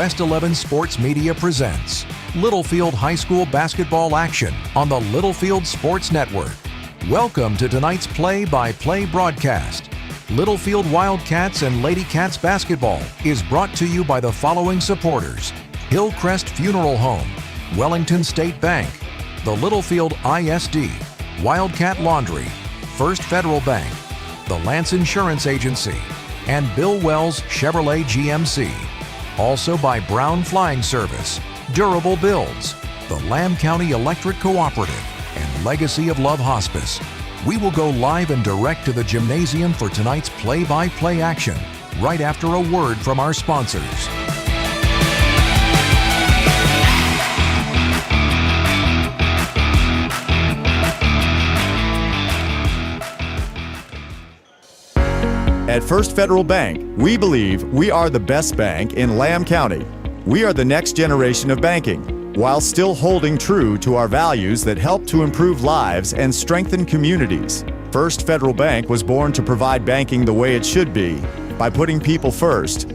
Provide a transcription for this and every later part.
West 11 Sports Media presents Littlefield High School basketball action on the Littlefield Sports Network. Welcome to tonight's play-by-play broadcast. Littlefield Wildcats and Lady Cats basketball is brought to you by the following supporters: Hillcrest Funeral Home, Wellington State Bank, the Littlefield ISD, Wildcat Laundry, First Federal Bank, the Lance Insurance Agency, and Bill Wells Chevrolet GMC. Also by Brown Flying Service, Durable Builds, the Lamb County Electric Cooperative, and Legacy of Love Hospice. We will go live and direct to the gymnasium for tonight's play-by-play action, right after a word from our sponsors. At First Federal Bank, we believe we are the best bank in Lamb County. We are the next generation of banking, while still holding true to our values that help to improve lives and strengthen communities. First Federal Bank was born to provide banking the way it should be, by putting people first.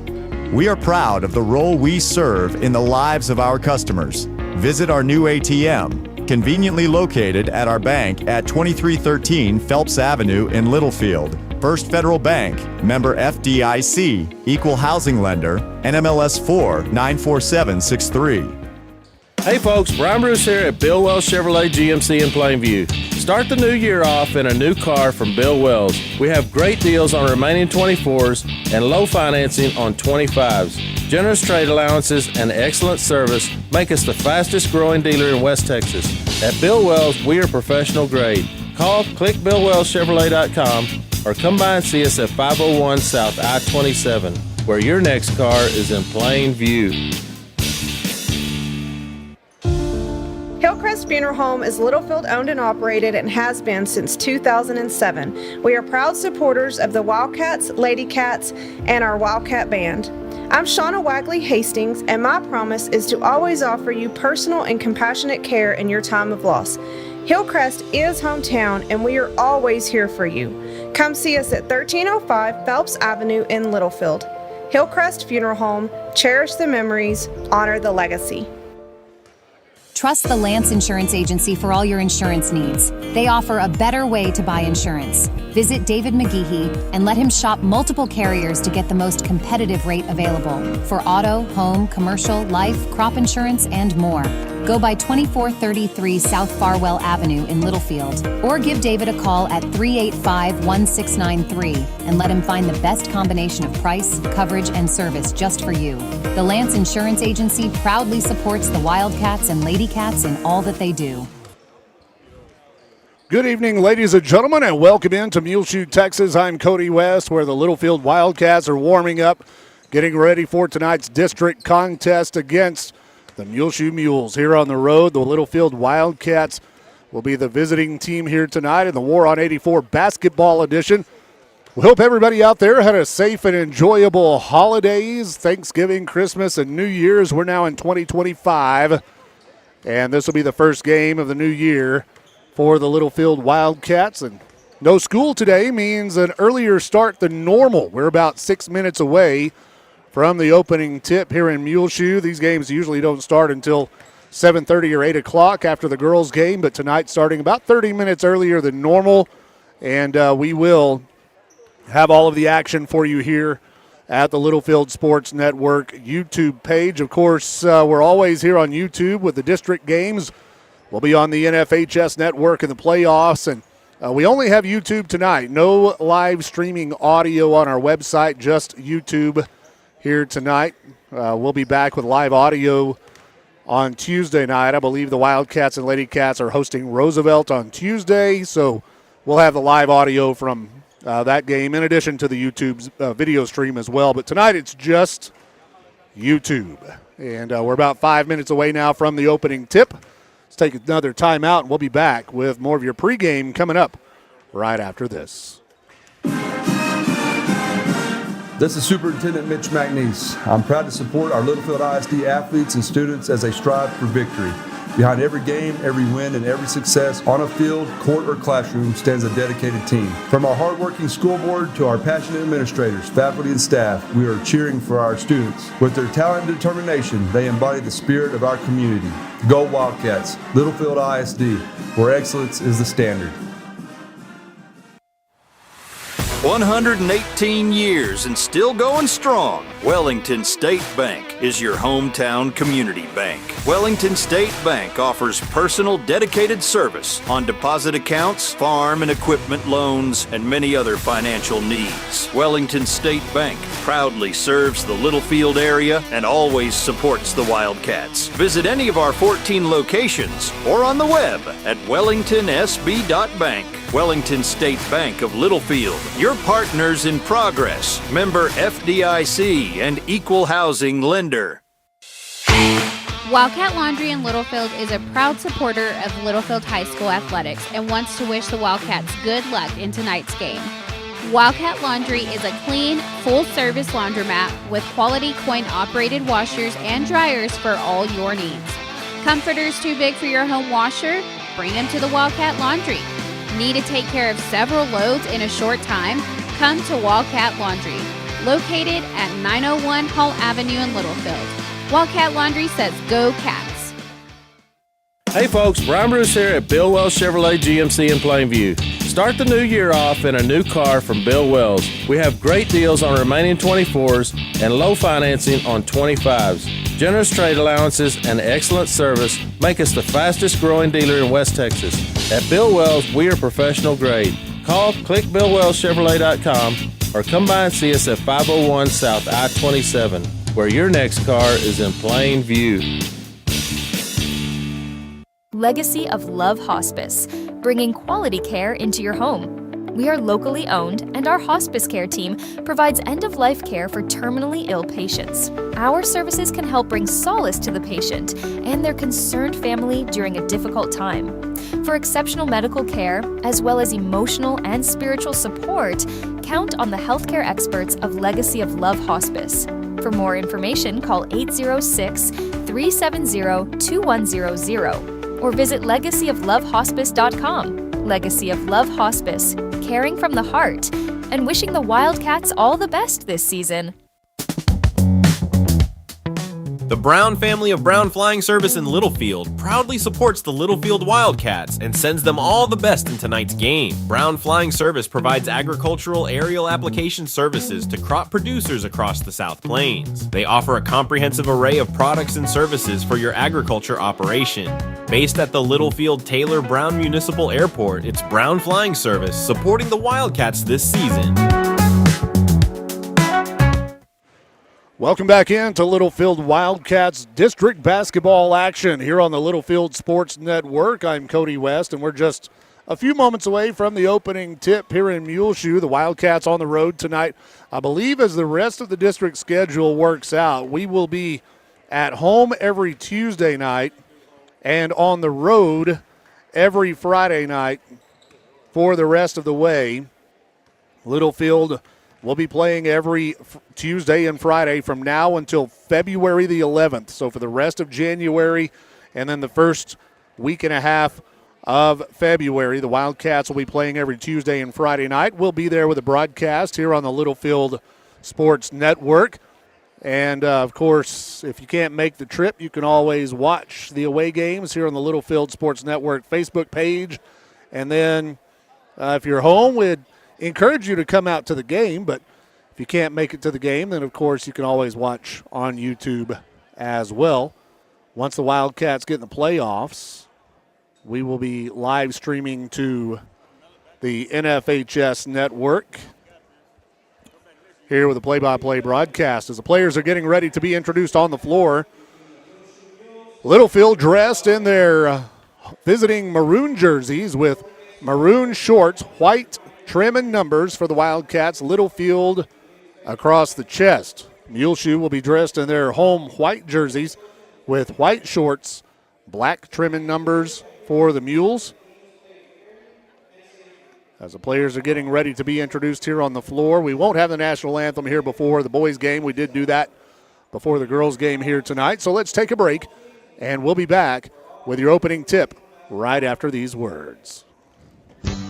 We are proud of the role we serve in the lives of our customers. Visit our new ATM, conveniently located at our bank at 2313 Phelps Avenue in Littlefield. First Federal Bank, member FDIC, equal housing lender, NMLS 4 94763. Hey folks, Brian Bruce here at Bill Wells Chevrolet GMC in Plainview. Start the new year off in a new car from Bill Wells. We have great deals on remaining 24s and low financing on 25s. Generous trade allowances and excellent service make us the fastest growing dealer in West Texas. At Bill Wells, we are professional grade. Call clickbillwellschevrolet.com or come by and see us at 501 South I-27, where your next car is in plain view. Hillcrest Funeral Home is Littlefield owned and operated and has been since 2007. We are proud supporters of the Wildcats, Lady Cats, and our Wildcat Band. I'm Shauna Wagley Hastings, and my promise is to always offer you personal and compassionate care in your time of loss. Hillcrest is hometown, and we are always here for you. Come see us at 1305 Phelps Avenue in Littlefield. Hillcrest Funeral Home, cherish the memories, honor the legacy. Trust the Lance Insurance Agency for all your insurance needs. They offer a better way to buy insurance. Visit David McGehee and let him shop multiple carriers to get the most competitive rate available for auto, home, commercial, life, crop insurance, and more. Go by 2433 South Farwell Avenue in Littlefield, or give David a call at 385-1693 and let him find the best combination of price, coverage, and service just for you. The Lance Insurance Agency proudly supports the Wildcats and Lady Cats in all that they do. Good evening, ladies and gentlemen, and welcome into Muleshoe, Texas. I'm Cody West, where the Littlefield Wildcats are warming up, getting ready for tonight's district contest against the Muleshoe Mules. Here on the road, the Littlefield Wildcats will be the visiting team here tonight in the War on 84 basketball edition. We hope everybody out there had a safe and enjoyable holidays, Thanksgiving, Christmas, and New Year's. We're now in 2025, and this will be the first game of the new year for the Littlefield Wildcats. And no school today means an earlier start than normal. We're about 6 minutes away from the opening tip here in Muleshoe. These games usually don't start until 7:30 or 8 o'clock after the girls' game, but tonight starting about 30 minutes earlier than normal. And we will have all of the action for you here at the Littlefield Sports Network YouTube page. Of course, we're always here on YouTube with the district games. We'll be on the NFHS network in the playoffs, and we only have YouTube tonight. No live streaming audio on our website, just YouTube here tonight. We'll be back with live audio on Tuesday night. I believe the Wildcats and Lady Cats are hosting Roosevelt on Tuesday, so we'll have the live audio from that game in addition to the YouTube video stream as well. But tonight it's just YouTube. And we're about 5 minutes away now from the opening tip. Let's take another timeout, and we'll be back with more of your pregame coming up right after this. This is Superintendent Mitch McNeese. I'm proud to support our Littlefield ISD athletes and students as they strive for victory. Behind every game, every win, and every success on a field, court, or classroom stands a dedicated team. From our hardworking school board to our passionate administrators, faculty, and staff, we are cheering for our students. With their talent and determination, they embody the spirit of our community. Go Wildcats, Littlefield ISD, where excellence is the standard. 118 years and still going strong. Wellington State Bank is your hometown community bank. Wellington State Bank offers personal, dedicated service on deposit accounts, farm and equipment loans, and many other financial needs. Wellington State Bank proudly serves the Littlefield area and always supports the Wildcats. Visit any of our 14 locations or on the web at wellingtonsb.bank. Wellington State Bank of Littlefield, your partners in progress, member FDIC and equal housing lender. Wildcat Laundry in Littlefield is a proud supporter of Littlefield High School athletics and wants to wish the Wildcats good luck in tonight's game. Wildcat Laundry is a clean, full-service laundromat with quality coin-operated washers and dryers for all your needs. Comforters too big for your home washer? Bring them to the Wildcat Laundry. Need to take care of several loads in a short time? Come to Wildcat Laundry, located at 901 Hall Avenue in Littlefield. Wildcat Laundry says go Cats. Hey folks, Brian Bruce here at Bill Wells Chevrolet GMC in Plainview. Start the new year off in a new car from Bill Wells. We have great deals on remaining 24s and low financing on 25s. Generous trade allowances and excellent service make us the fastest growing dealer in West Texas. At Bill Wells, we are professional grade. Call clickbillwellschevrolet.com or come by and see us at 501 South I-27, where your next car is in plain view. Legacy of Love Hospice, bringing quality care into your home. We are locally owned, and our hospice care team provides end-of-life care for terminally ill patients. Our services can help bring solace to the patient and their concerned family during a difficult time. For exceptional medical care, as well as emotional and spiritual support, count on the healthcare experts of Legacy of Love Hospice. For more information, call 806-370-2100 or visit legacyoflovehospice.com. Legacy of Love Hospice, caring from the heart, and wishing the Wildcats all the best this season. The Brown family of Brown Flying Service in Littlefield proudly supports the Littlefield Wildcats and sends them all the best in tonight's game. Brown Flying Service provides agricultural aerial application services to crop producers across the South Plains. They offer a comprehensive array of products and services for your agriculture operation. Based at the Littlefield Taylor Brown Municipal Airport, it's Brown Flying Service supporting the Wildcats this season. Welcome back into Littlefield Wildcats district basketball action here on the Littlefield Sports Network. I'm Cody West, and we're just a few moments away from the opening tip here in Muleshoe. The Wildcats on the road tonight. I believe as the rest of the district schedule works out, we will be at home every Tuesday night and on the road every Friday night for the rest of the way. Littlefield will be playing every Tuesday and Friday from now until February the 11th. So for the rest of January and then the first week and a half of February, the Wildcats will be playing every Tuesday and Friday night. We'll be there with a broadcast here on the Littlefield Sports Network. And, of course, if you can't make the trip, you can always watch the away games here on the Littlefield Sports Network Facebook page. And then if you're home, we'd encourage you to come out to the game, but if you can't make it to the game, then of course you can always watch on YouTube as well. Once the Wildcats get in the playoffs, we will be live streaming to the NFHS network here with a play-by-play broadcast as the players are getting ready to be introduced on the floor. Littlefield dressed in their visiting maroon jerseys with maroon shorts, white trim and numbers for the Wildcats. Littlefield across the chest. Muleshoe will be dressed in their home white jerseys with white shorts, black trim and numbers for the Mules. As the players are getting ready to be introduced here on the floor, we won't have the national anthem here before the boys' game. We did do that before the girls' game here tonight. So let's take a break, and we'll be back with your opening tip right after these words.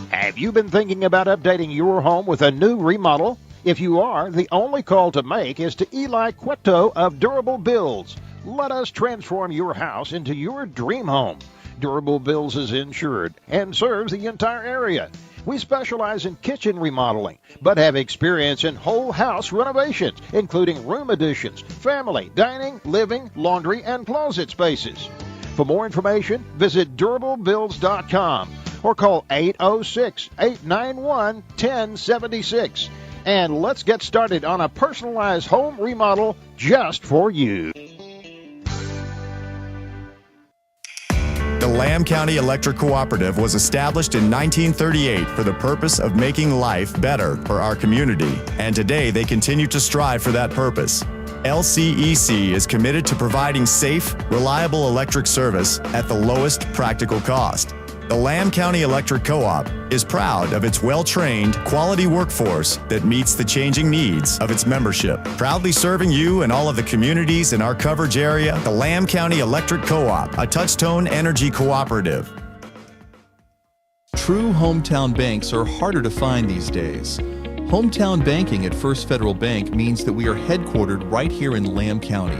Have you been thinking about updating your home with a new remodel? If you are, the only call to make is to Eli Cueto of Durable Builds. Let us transform your house into your dream home. Durable Builds is insured and serves the entire area. We specialize in kitchen remodeling, but have experience in whole house renovations, including room additions, family, dining, living, laundry, and closet spaces. For more information, visit durablebuilds.com or call 806-891-1076. And let's get started on a personalized home remodel just for you. The Lamb County Electric Cooperative was established in 1938 for the purpose of making life better for our community, and today they continue to strive for that purpose. LCEC is committed to providing safe, reliable electric service at the lowest practical cost. The Lamb County Electric Co-op is proud of its well-trained, quality workforce that meets the changing needs of its membership. Proudly serving you and all of the communities in our coverage area, the Lamb County Electric Co-op, a Touchstone Energy cooperative. True hometown banks are harder to find these days. Hometown banking at First Federal Bank means that we are headquartered right here in Lamb County.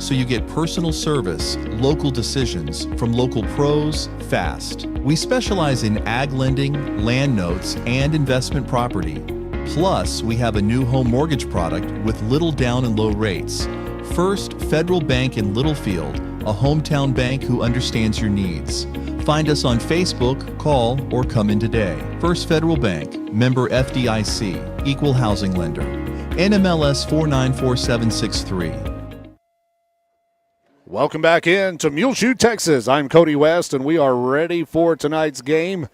So you get personal service, local decisions from local pros, fast. We specialize in ag lending, land notes, and investment property. Plus, we have a new home mortgage product with little down and low rates. First Federal Bank in Littlefield, a hometown bank who understands your needs. Find us on Facebook, call, or come in today. First Federal Bank, member FDIC, equal housing lender. NMLS 494763. Welcome back in to Muleshoe, Texas. I'm Cody West, and we are ready for tonight's game.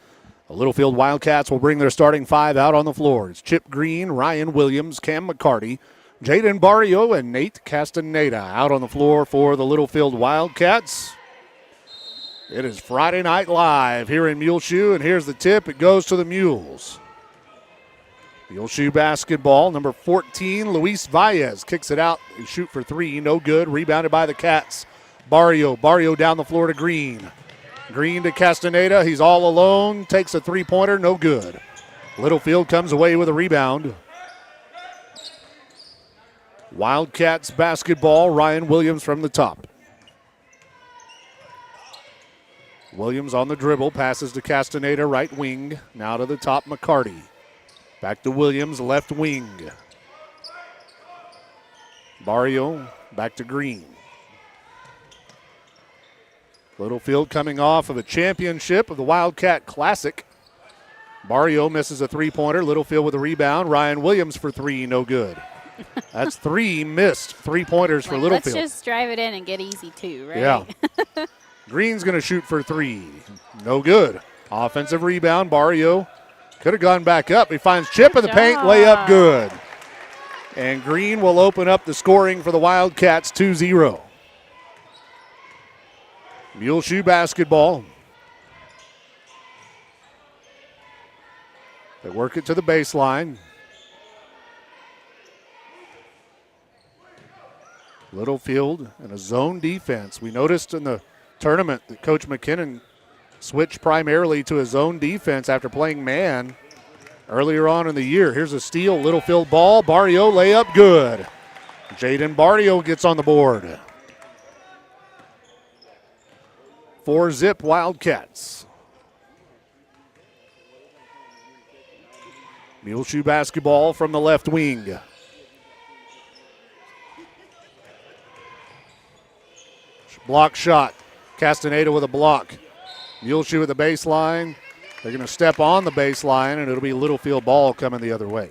The Littlefield Wildcats will bring their starting five out on the floor. It's Chip Green, Ryan Williams, Cam McCarty, Jaden Barrio, and Nate Castaneda out on the floor for the Littlefield Wildcats. It is Friday Night Live here in Muleshoe, and here's the tip. It goes to the Mules. Muleshoe basketball, number 14, Luis Valles kicks it out. They shoot for three, no good. Rebounded by the Cats. Barrio down the floor to Green. Green to Castaneda, he's all alone, takes a three-pointer, no good. Littlefield comes away with a rebound. Wildcats basketball, Ryan Williams from the top. Williams on the dribble, passes to Castaneda, right wing. Now to the top, McCarty. Back to Williams, left wing. Barrio, back to Green. Littlefield coming off of a championship of the Wildcat Classic. Barrio misses a three-pointer. Littlefield with a rebound. Ryan Williams for three, no good. That's three missed three-pointers for Littlefield. Let's just drive it in and get easy too, right? Yeah. Green's going to shoot for three. No good. Offensive rebound. Barrio could have gone back up. He finds Chip in the paint. Layup good. And Green will open up the scoring for the Wildcats 2-0. Muleshoe basketball. They work it to the baseline. Littlefield in a zone defense. We noticed in the tournament that Coach McKinnon switched primarily to a zone defense after playing man earlier on in the year. Here's a steal, Littlefield ball. Barrio layup good. Jaden Barrio gets on the board. 4-zip Wildcats. Muleshoe basketball from the left wing. Block shot. Castaneda with a block. Muleshoe at the baseline. They're going to step on the baseline, and it'll be Littlefield ball coming the other way.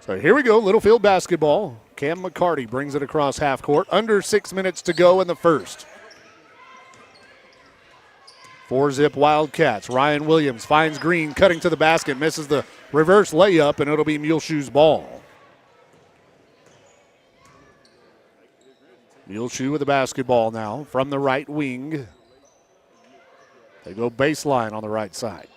So here we go, Littlefield basketball. Cam McCarty brings it across half court. Under 6 minutes to go in the first. 4-zip Wildcats. Ryan Williams finds Green, cutting to the basket, misses the reverse layup, and it'll be Muleshoe's ball. Muleshoe with the basketball now from the right wing. They go baseline on the right side.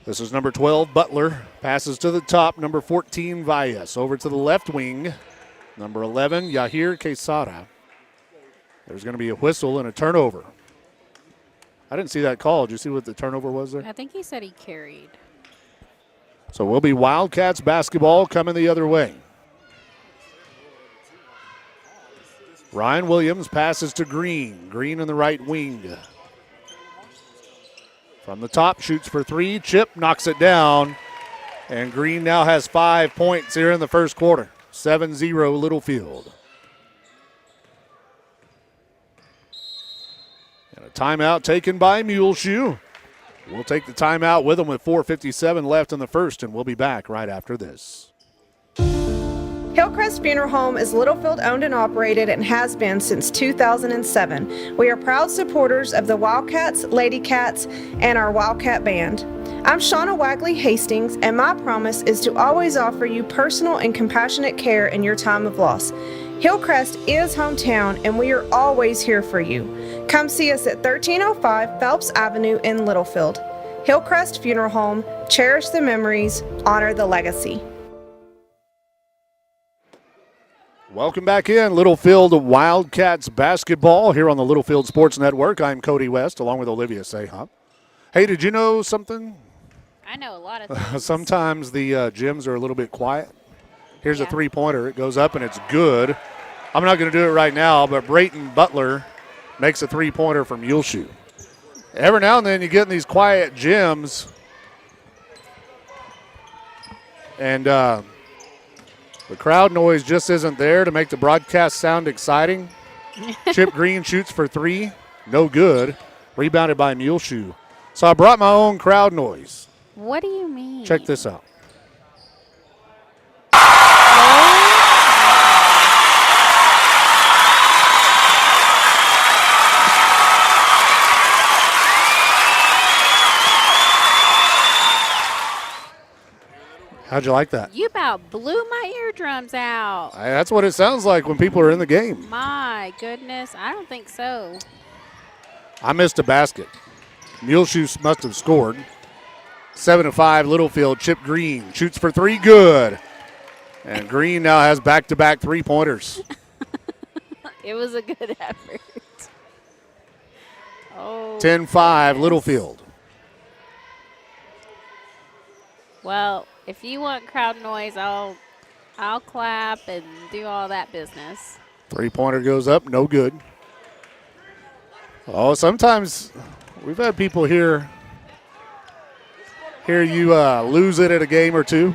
This is number 12, Butler. Passes to the top, number 14, Valles. Over to the left wing, number 11, Yahir Quesada. There's going to be a whistle and a turnover. I didn't see that call. Did you see what the turnover was there? I think he said he carried. So we'll be Wildcats basketball coming the other way. Ryan Williams passes to Green. Green in the right wing. From the top, shoots for three. Chip knocks it down. And Green now has 5 points here in the first quarter. 7-0 Littlefield. And a timeout taken by Muleshoe. We'll take the timeout with them with 4:57 left in the first, and we'll be back right after this. Hillcrest Funeral Home is Littlefield owned and operated and has been since 2007. We are proud supporters of the Wildcats, Lady Cats, and our Wildcat Band. I'm Shauna Wagley Hastings, and my promise is to always offer you personal and compassionate care in your time of loss. Hillcrest is hometown, and we are always here for you. Come see us at 1305 Phelps Avenue in Littlefield. Hillcrest Funeral Home, cherish the memories, honor the legacy. Welcome back in, Littlefield Wildcats basketball here on the Littlefield Sports Network. I'm Cody West, along with Olivia Sahop. Hey, did you know something? I know a lot of things. Sometimes the gyms are a little bit quiet. Here's a three-pointer. It goes up, and it's good. I'm not going to do it right now, but Brayton Butler makes a three-pointer from Muleshoe. Every now and then you get in these quiet gyms, and the crowd noise just isn't there to make the broadcast sound exciting. Chip Green shoots for three. No good. Rebounded by Muleshoe. So I brought my own crowd noise. What do you mean? Check this out. How'd you like that? You about blew my eardrums out. That's what it sounds like when people are in the game. My goodness, I don't think so. I missed a basket. Muleshoe must have scored. 7-5 Littlefield. Chip Green shoots for three. Good. And Green now has back-to-back three-pointers. It was a good effort. Oh. 10-5 Littlefield. Well, if you want crowd noise, I'll clap and do all that business. Three-pointer goes up, no good. Oh, sometimes we've had people hear you lose it at a game or two.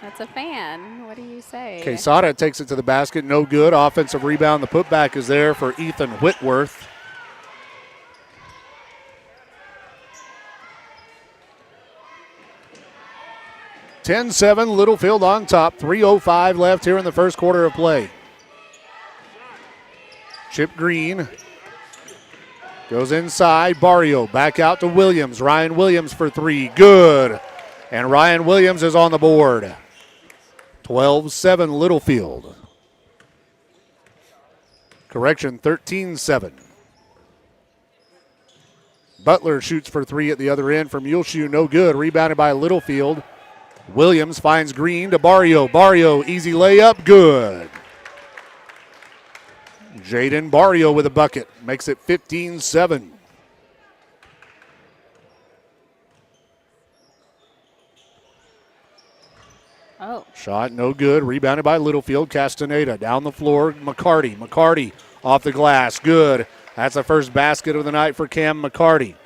That's a fan. What do you say? Quesada takes it to the basket, no good. Offensive rebound. The putback is there for Ethan Whitworth. (10-7) Littlefield on top. 3:05 left here in the first quarter of play. Chip Green goes inside. Barrio back out to Williams. Ryan Williams for three. Good. And Ryan Williams is on the board. 12-7 Littlefield. Correction, 13-7. Butler shoots for three at the other end from Muleshoe. No good. Rebounded by Littlefield. Williams finds Green to Barrio. Barrio, easy layup, good. Jaden Barrio with a bucket. Makes it 15-7. Oh. Shot no good. Rebounded by Littlefield. Castaneda down the floor. McCarty. McCarty off the glass. Good. That's the first basket of the night for Cam McCarty.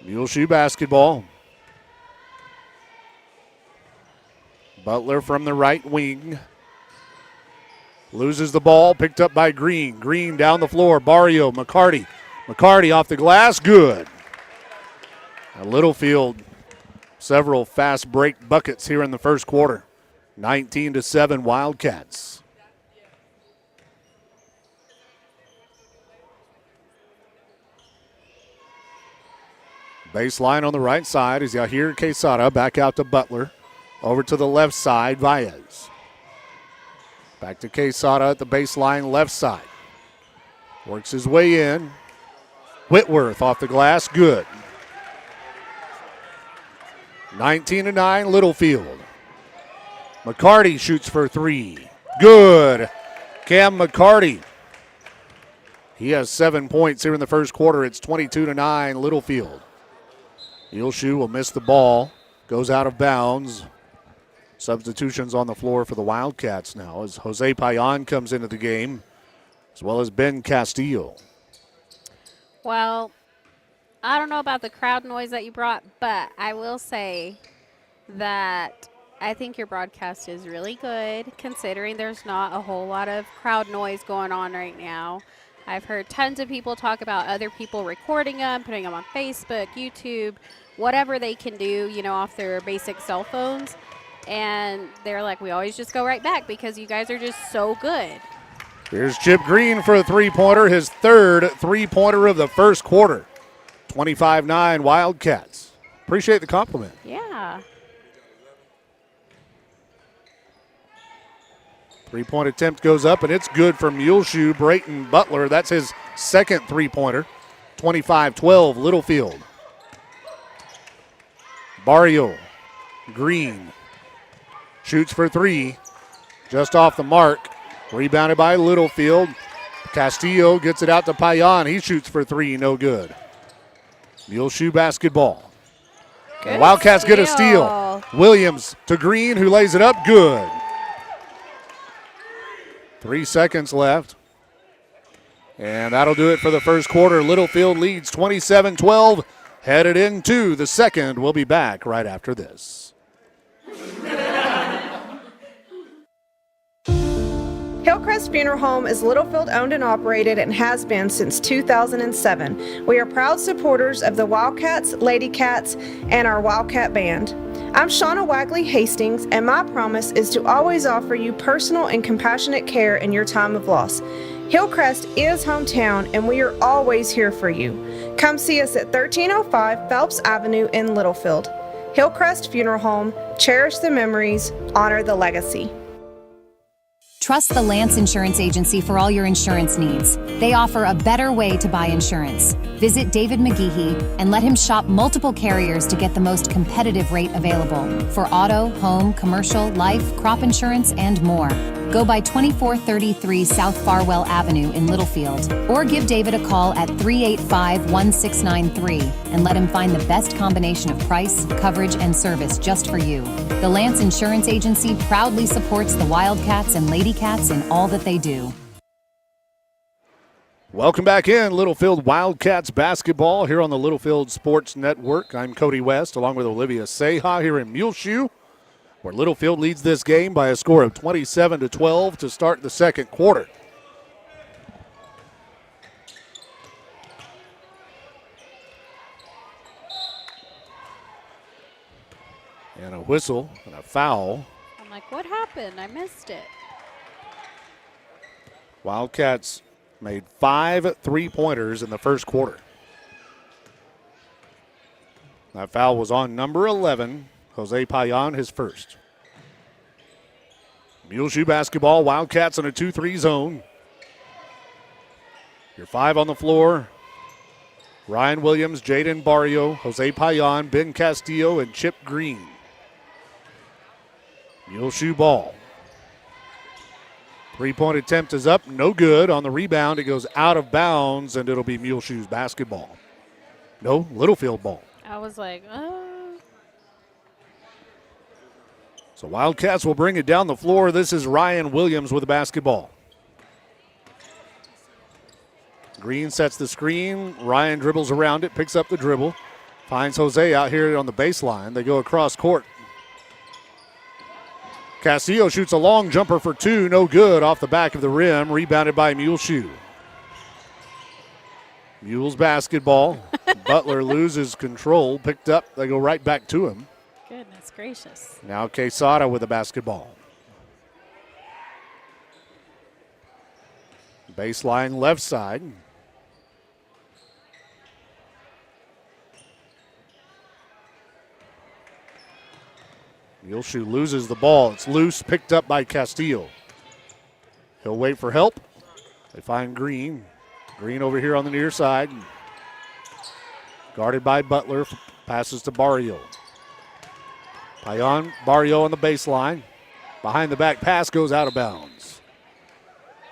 Muleshoe basketball. Butler from the right wing. Loses the ball. Picked up by Green. Green down the floor. Barrio. McCarty. McCarty off the glass. Good. Littlefield, several fast break buckets here in the first quarter. 19-7 Wildcats. Baseline on the right side is Yahir Quesada. Back out to Butler. Over to the left side, Valles. Back to Quesada at the baseline left side. Works his way in. Whitworth off the glass, good. 19-9 Littlefield. McCarty shoots for three. Good. Cam McCarty. He has 7 points here in the first quarter. It's 22-9 Littlefield. Muleshoe will miss the ball. Goes out of bounds. Substitutions on the floor for the Wildcats now as Jose Payan comes into the game, as well as Ben Castillo. Well, I don't know about the crowd noise that you brought, but I will say that I think your broadcast is really good considering there's not a whole lot of crowd noise going on right now. I've heard tons of people talk about other people recording them, putting them on Facebook, YouTube, whatever they can do, off their basic cell phones. And they're like, we always just go right back because you guys are just so good. Here's Chip Green for a three-pointer, his third three-pointer of the first quarter. 25-9 Wildcats. Appreciate the compliment. Yeah. Three-point attempt goes up, and it's good for Muleshoe. Brayton Butler, that's his second three-pointer. 25-12 Littlefield. Barrio. Green. Shoots for three. Just off the mark. Rebounded by Littlefield. Castillo gets it out to Payan. He shoots for three. No good. Muleshoe basketball. The Wildcats get a steal. Williams to Green, who lays it up. Good. 3 seconds left. And that'll do it for the first quarter. Littlefield leads 27-12. Headed into the second. We'll be back right after this. Hillcrest Funeral Home is Littlefield owned and operated and has been since 2007. We are proud supporters of the Wildcats, Lady Cats, and our Wildcat Band. I'm Shauna Wagley Hastings, and my promise is to always offer you personal and compassionate care in your time of loss. Hillcrest is hometown, and we are always here for you. Come see us at 1305 Phelps Avenue in Littlefield. Hillcrest Funeral Home, cherish the memories, honor the legacy. Trust the Lance Insurance Agency for all your insurance needs. They offer a better way to buy insurance. Visit David McGeehee and let him shop multiple carriers to get the most competitive rate available for auto, home, commercial, life, crop insurance, and more. Go by 2433 South Farwell Avenue in Littlefield or give David a call at 385-1693 and let him find the best combination of price, coverage, and service just for you. The Lance Insurance Agency proudly supports the Wildcats and Lady Cats in all that they do. Welcome back in Littlefield Wildcats basketball here on the Littlefield Sports Network. I'm Cody West along with Olivia Seha here in Muleshoe, where Littlefield leads this game by a score of 27-12 to start the second quarter. And a whistle and a foul. I'm like, what happened? I missed it. Wildcats made 5 3-pointers in the first quarter. That foul was on number 11, Jose Payan, his first. Muleshoe basketball, Wildcats in a 2-3 zone. Your 5 on the floor. Ryan Williams, Jaden Barrio, Jose Payan, Ben Castillo, and Chip Green. Muleshoe ball. 3-point attempt is up, no good. On the rebound, it goes out of bounds, and it'll be Muleshoe's basketball. No, Littlefield ball. I was like, So Wildcats will bring it down the floor. This is Ryan Williams with the basketball. Green sets the screen. Ryan dribbles around it, picks up the dribble. Finds Jose out here on the baseline. They go across court. Castillo shoots a long jumper for 2, no good, off the back of the rim, rebounded by Muleshoe. Mules basketball. Butler loses control, picked up, they go right back to him. goodness gracious. Now Quesada with the basketball. Baseline left side. Muleshoe loses the ball. It's loose, picked up by Castillo. He'll wait for help. They find Green. Green over here on the near side. Guarded by Butler. Passes to Barrio. Payan, Barrio on the baseline. Behind the back pass goes out of bounds.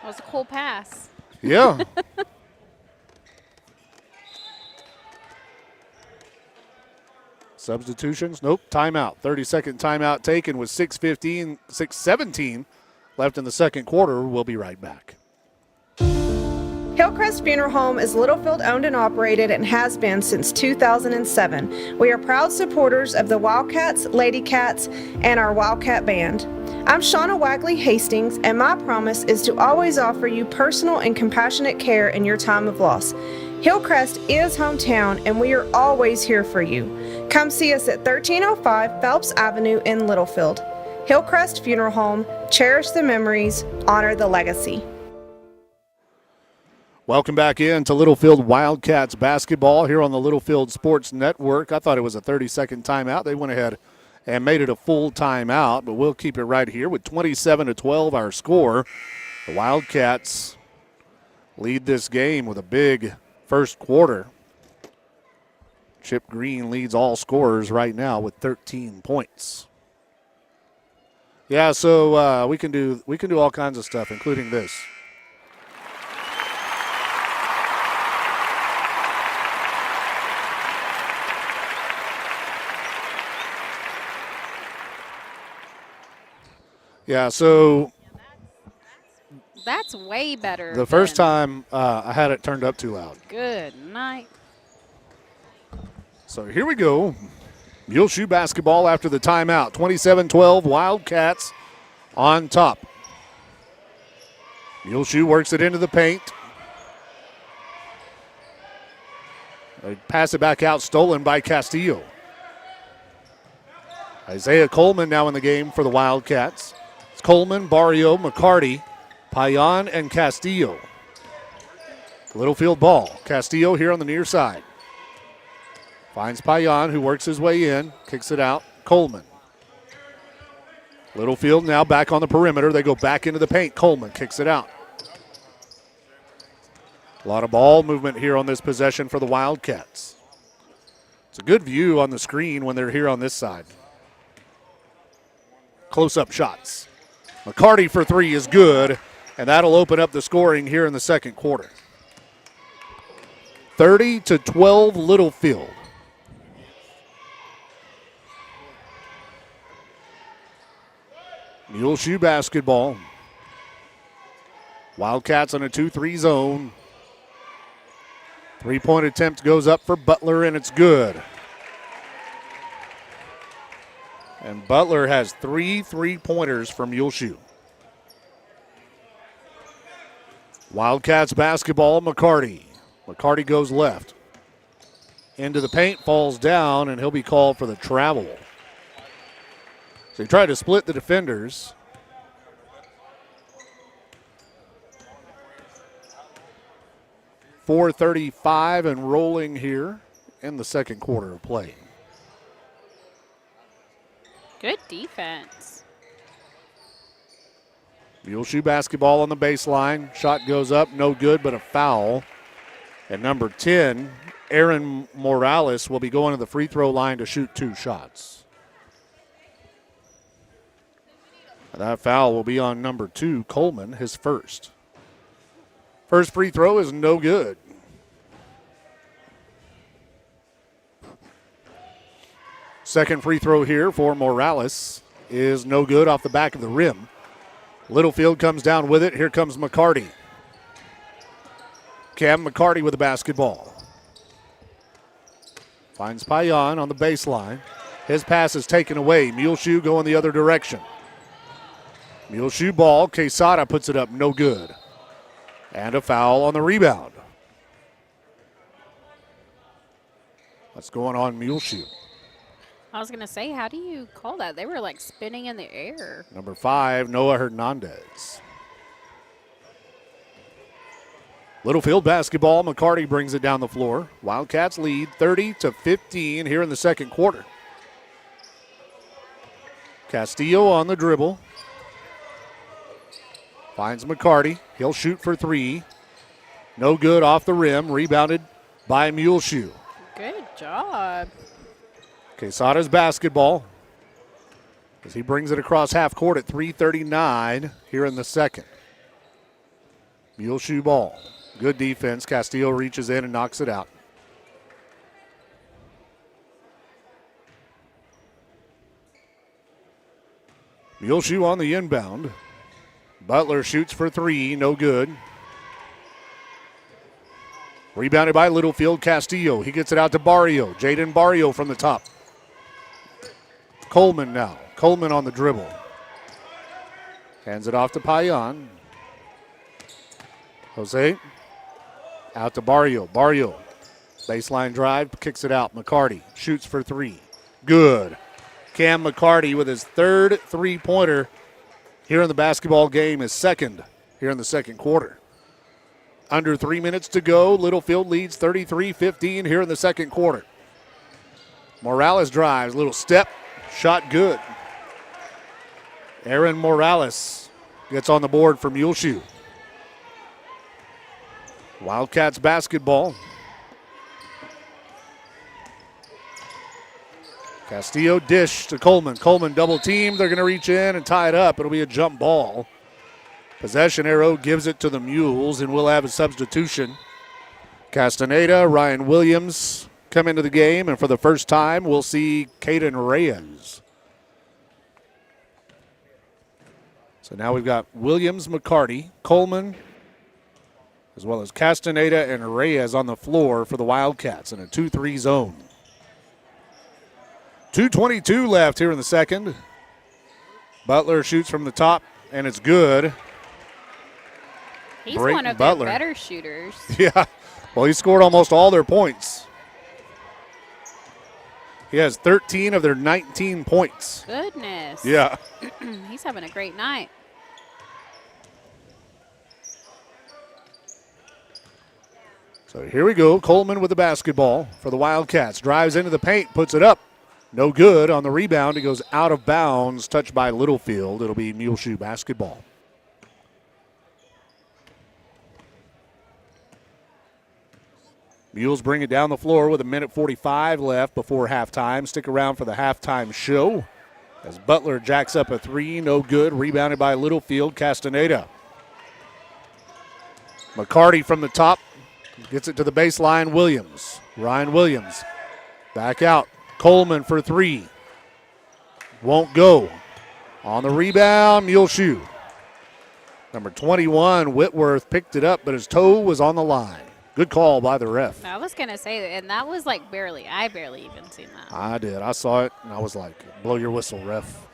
That was a cool pass. Yeah. Substitutions? Nope. Timeout. 30-second timeout taken with 6:17 left in the second quarter. We'll be right back. Hillcrest Funeral Home is Littlefield owned and operated and has been since 2007. We are proud supporters of the Wildcats, Lady Cats, and our Wildcat Band. I'm Shauna Wagley Hastings, and my promise is to always offer you personal and compassionate care in your time of loss. Hillcrest is hometown, and we are always here for you. Come see us at 1305 Phelps Avenue in Littlefield. Hillcrest Funeral Home, cherish the memories, honor the legacy. Welcome back in to Littlefield Wildcats basketball here on the Littlefield Sports Network. I thought it was a 30-second timeout. They went ahead and made it a full timeout, but we'll keep it right here with 27-12 our score. The Wildcats lead this game with a big first quarter. Chip Green leads all scorers right now with 13 points. Yeah, so we can do all kinds of stuff, including this. Yeah, so that's way better. The first time I had it turned up too loud. Good night. So here we go. Muleshoe basketball after the timeout. 27-12, Wildcats on top. Muleshoe works it into the paint. They pass it back out, stolen by Castillo. Isaiah Coleman now in the game for the Wildcats. It's Coleman, Barrio, McCarty, Payan, and Castillo. Littlefield ball. Castillo here on the near side. Finds Payan, who works his way in, kicks it out. Coleman. Littlefield now back on the perimeter. They go back into the paint. Coleman kicks it out. A lot of ball movement here on this possession for the Wildcats. It's a good view on the screen when they're here on this side. Close-up shots. McCarty for three is good, and that'll open up the scoring here in the second quarter. 30-12 Littlefield. Muleshoe basketball. Wildcats on a 2-3 zone. Three-point attempt goes up for Butler, and it's good. And Butler has 3 3-pointers for Muleshoe. Wildcats basketball, McCarty. McCarty goes left. Into the paint, falls down, and he'll be called for the travel. So he tried to split the defenders. .435 and rolling here in the second quarter of play. Good defense. Muleshoe basketball on the baseline. Shot goes up, no good, but a foul. And number 10, Aaron Morales, will be going to the free throw line to shoot 2 shots. And that foul will be on number 2, Coleman, his first. First free throw is no good. Second free throw here for Morales is no good off the back of the rim. Littlefield comes down with it. Here comes McCarty. Cam McCarty with the basketball. Finds Payan on the baseline. His pass is taken away. Muleshoe going the other direction. Muleshoe ball. Quesada puts it up. No good. And a foul on the rebound. That's going on Muleshoe. I was going to say, how do you call that? They were like spinning in the air. Number 5, Noah Hernandez. Littlefield basketball. McCarty brings it down the floor. Wildcats lead 30-15 here in the second quarter. Castillo on the dribble. Finds McCarty. He'll shoot for 3. No good off the rim. Rebounded by Muleshoe. Good job. Quesada's basketball as he brings it across half court at 3:39 here in the second. Muleshoe ball. Good defense. Castillo reaches in and knocks it out. Muleshoe on the inbound. Butler shoots for three, no good. Rebounded by Littlefield. Castillo. He gets it out to Barrio. Jaden Barrio from the top. Coleman now. Coleman on the dribble. Hands it off to Payan. Jose. Out to Barrio. Barrio. Baseline drive. Kicks it out. McCarty shoots for three. Good. Cam McCarty with his third three-pointer here in the basketball game, his second here in the second quarter. Under 3 minutes to go. Littlefield leads 33-15 here in the second quarter. Morales drives. Little step. Shot good. Aaron Morales gets on the board for Muleshoe. Wildcats basketball. Castillo dish to Coleman. Coleman double team. They're going to reach in and tie it up. It'll be a jump ball. Possession arrow gives it to the Mules, and we'll have a substitution. Castaneda, Ryan Williams come into the game, and for the first time, we'll see Caden Reyes. So now we've got Williams, McCarty, Coleman, as well as Castaneda and Reyes on the floor for the Wildcats in a 2-3 zone. 2:22 left here in the second. Butler shoots from the top, and it's good. He's one of their better shooters. Yeah. Well, he scored almost all their points. He has 13 of their 19 points. Goodness. Yeah. He's having a great night. So here we go. Coleman with the basketball for the Wildcats. Drives into the paint, puts it up. No good. On the rebound, he goes out of bounds, touched by Littlefield. It'll be Muleshoe basketball. Mules bring it down the floor with 1:45 left before halftime. Stick around for the halftime show as Butler jacks up a three. No good. Rebounded by Littlefield. Castaneda. McCarty from the top. Gets it to the baseline. Williams. Ryan Williams. Back out. Coleman for three. Won't go. On the rebound, Muleshoe. Number 21, Whitworth picked it up, but his toe was on the line. Good call by the ref. I was going to say, and that was like I barely even seen that. I did. I saw it, and I was like, blow your whistle, ref.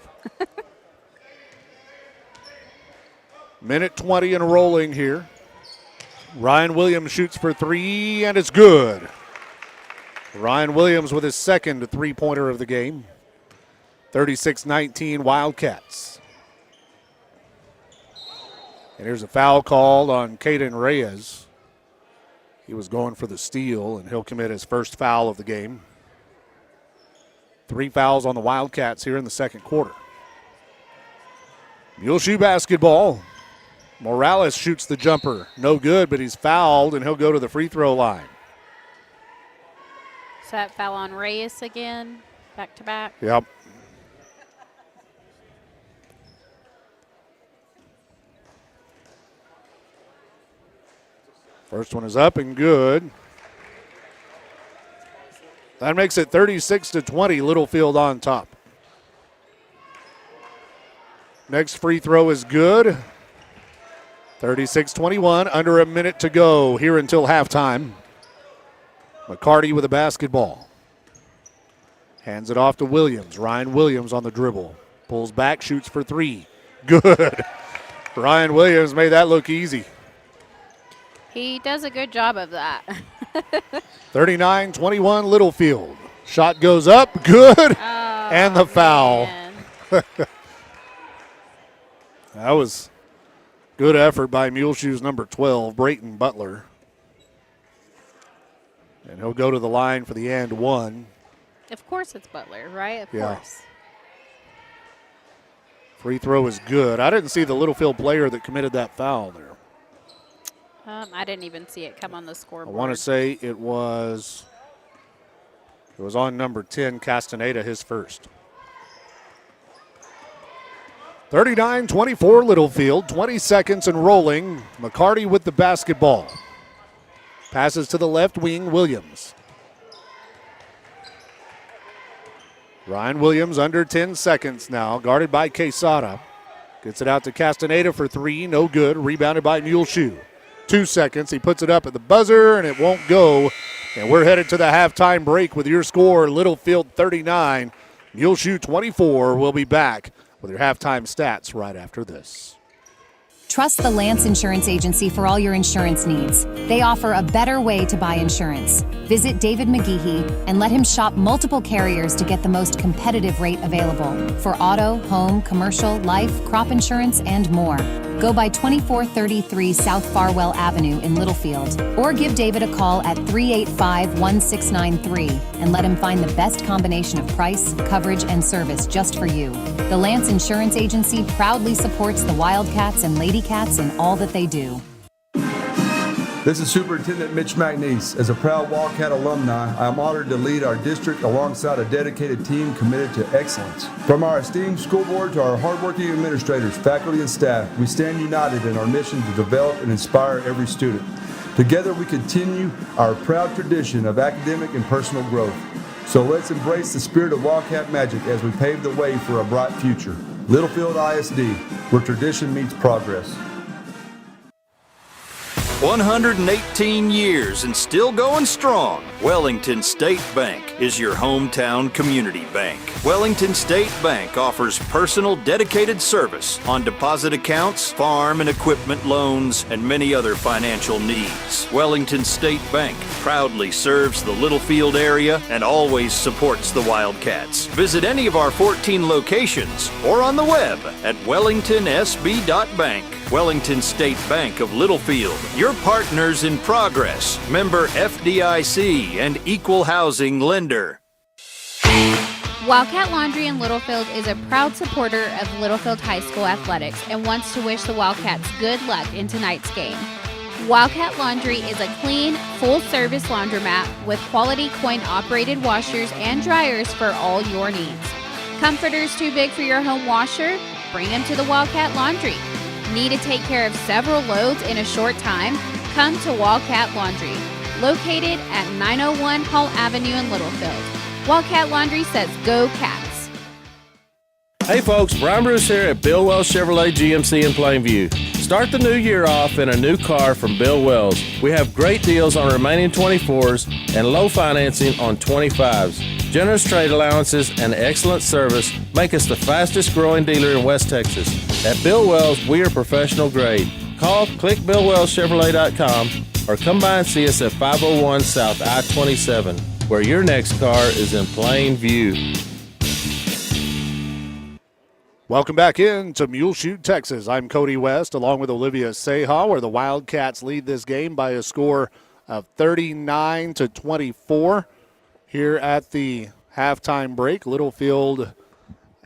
Minute 20 and rolling here. Ryan Williams shoots for three, and it's good. Ryan Williams with his second three-pointer of the game. 36-19 Wildcats. And here's a foul called on Caden Reyes. He was going for the steal, and he'll commit his first foul of the game. 3 fouls on the Wildcats here in the second quarter. Muleshoe basketball. Morales shoots the jumper. No good, but he's fouled, and he'll go to the free throw line. So that foul on Reyes again, back to back. Yep. First one is up and good. That makes it 36-20, Littlefield on top. Next free throw is good. 36-21, under a minute to go here until halftime. McCarty with a basketball. Hands it off to Williams. Ryan Williams on the dribble. Pulls back, shoots for three. Good. Ryan Williams made that look easy. He does a good job of that. 39-21 Littlefield. Shot goes up. Good. And the foul. That was good effort by Muleshoe's number 12, Brayton Butler. And he'll go to the line for the and one. Of course it's Butler, right? Of course. Free throw is good. I didn't see the Littlefield player that committed that foul there. I didn't even see it come on the scoreboard. I want to say it was It was on number 10, Castaneda, his first. 39-24 Littlefield, 20 seconds and rolling. McCarty with the basketball. Passes to the left wing, Williams. Ryan Williams under 10 seconds now, guarded by Quesada. Gets it out to Castaneda for three, no good. Rebounded by Muleshoe. 2 seconds, he puts it up at the buzzer, and it won't go. And we're headed to the halftime break with your score, Littlefield 39, Muleshoe 24. We'll be back with your halftime stats right after this. Trust the Lance Insurance Agency for all your insurance needs. They offer a better way to buy insurance. Visit David McGeehee and let him shop multiple carriers to get the most competitive rate available for auto, home, commercial, life, crop insurance, and more. Go by 2433 South Farwell Avenue in Littlefield, or give David a call at 385-1693 and let him find the best combination of price, coverage, and service just for you. The Lance Insurance Agency proudly supports the Wildcats and Lady Cats in all that they do. This is Superintendent Mitch McNeese. As a proud Wildcat alumni, I am honored to lead our district alongside a dedicated team committed to excellence. From our esteemed school board to our hardworking administrators, faculty, and staff, we stand united in our mission to develop and inspire every student. Together, we continue our proud tradition of academic and personal growth. So let's embrace the spirit of Wildcat magic as we pave the way for a bright future. Littlefield ISD, where tradition meets progress. 118 years and still going strong. Wellington State Bank is your hometown community bank. Wellington State Bank offers personal, dedicated service on deposit accounts, farm and equipment loans, and many other financial needs. Wellington State Bank proudly serves the Littlefield area and always supports the Wildcats. Visit any of our 14 locations or on the web at wellingtonsb.bank. Wellington State Bank of Littlefield, your partners in progress, member FDIC and equal housing lender. Wildcat Laundry in Littlefield is a proud supporter of Littlefield High School athletics and wants to wish the Wildcats good luck in tonight's game. Wildcat Laundry is a clean, full-service laundromat with quality coin-operated washers and dryers for all your needs. Comforters too big for your home washer? Bring them to the Wildcat Laundry. Need to take care of several loads in a short time? Come to Wildcat Laundry, located at 901 Hall Avenue in Littlefield. Wildcat Laundry says go Cats. Hey folks, Brian Bruce here at Bill Wells Chevrolet GMC in Plainview. Start the new year off in a new car from Bill Wells. We have great deals on remaining 24s and low financing on 25s. Generous trade allowances and excellent service make us the fastest growing dealer in West Texas. At Bill Wells, we are professional grade. Call clickbillwellschevrolet.com or come by and see us at 501 South I-27, where your next car is in plain view. Welcome back in to Muleshoe, Texas. I'm Cody West along with Olivia Seha, where the Wildcats lead this game by a score of 39-24. Here at the halftime break, Littlefield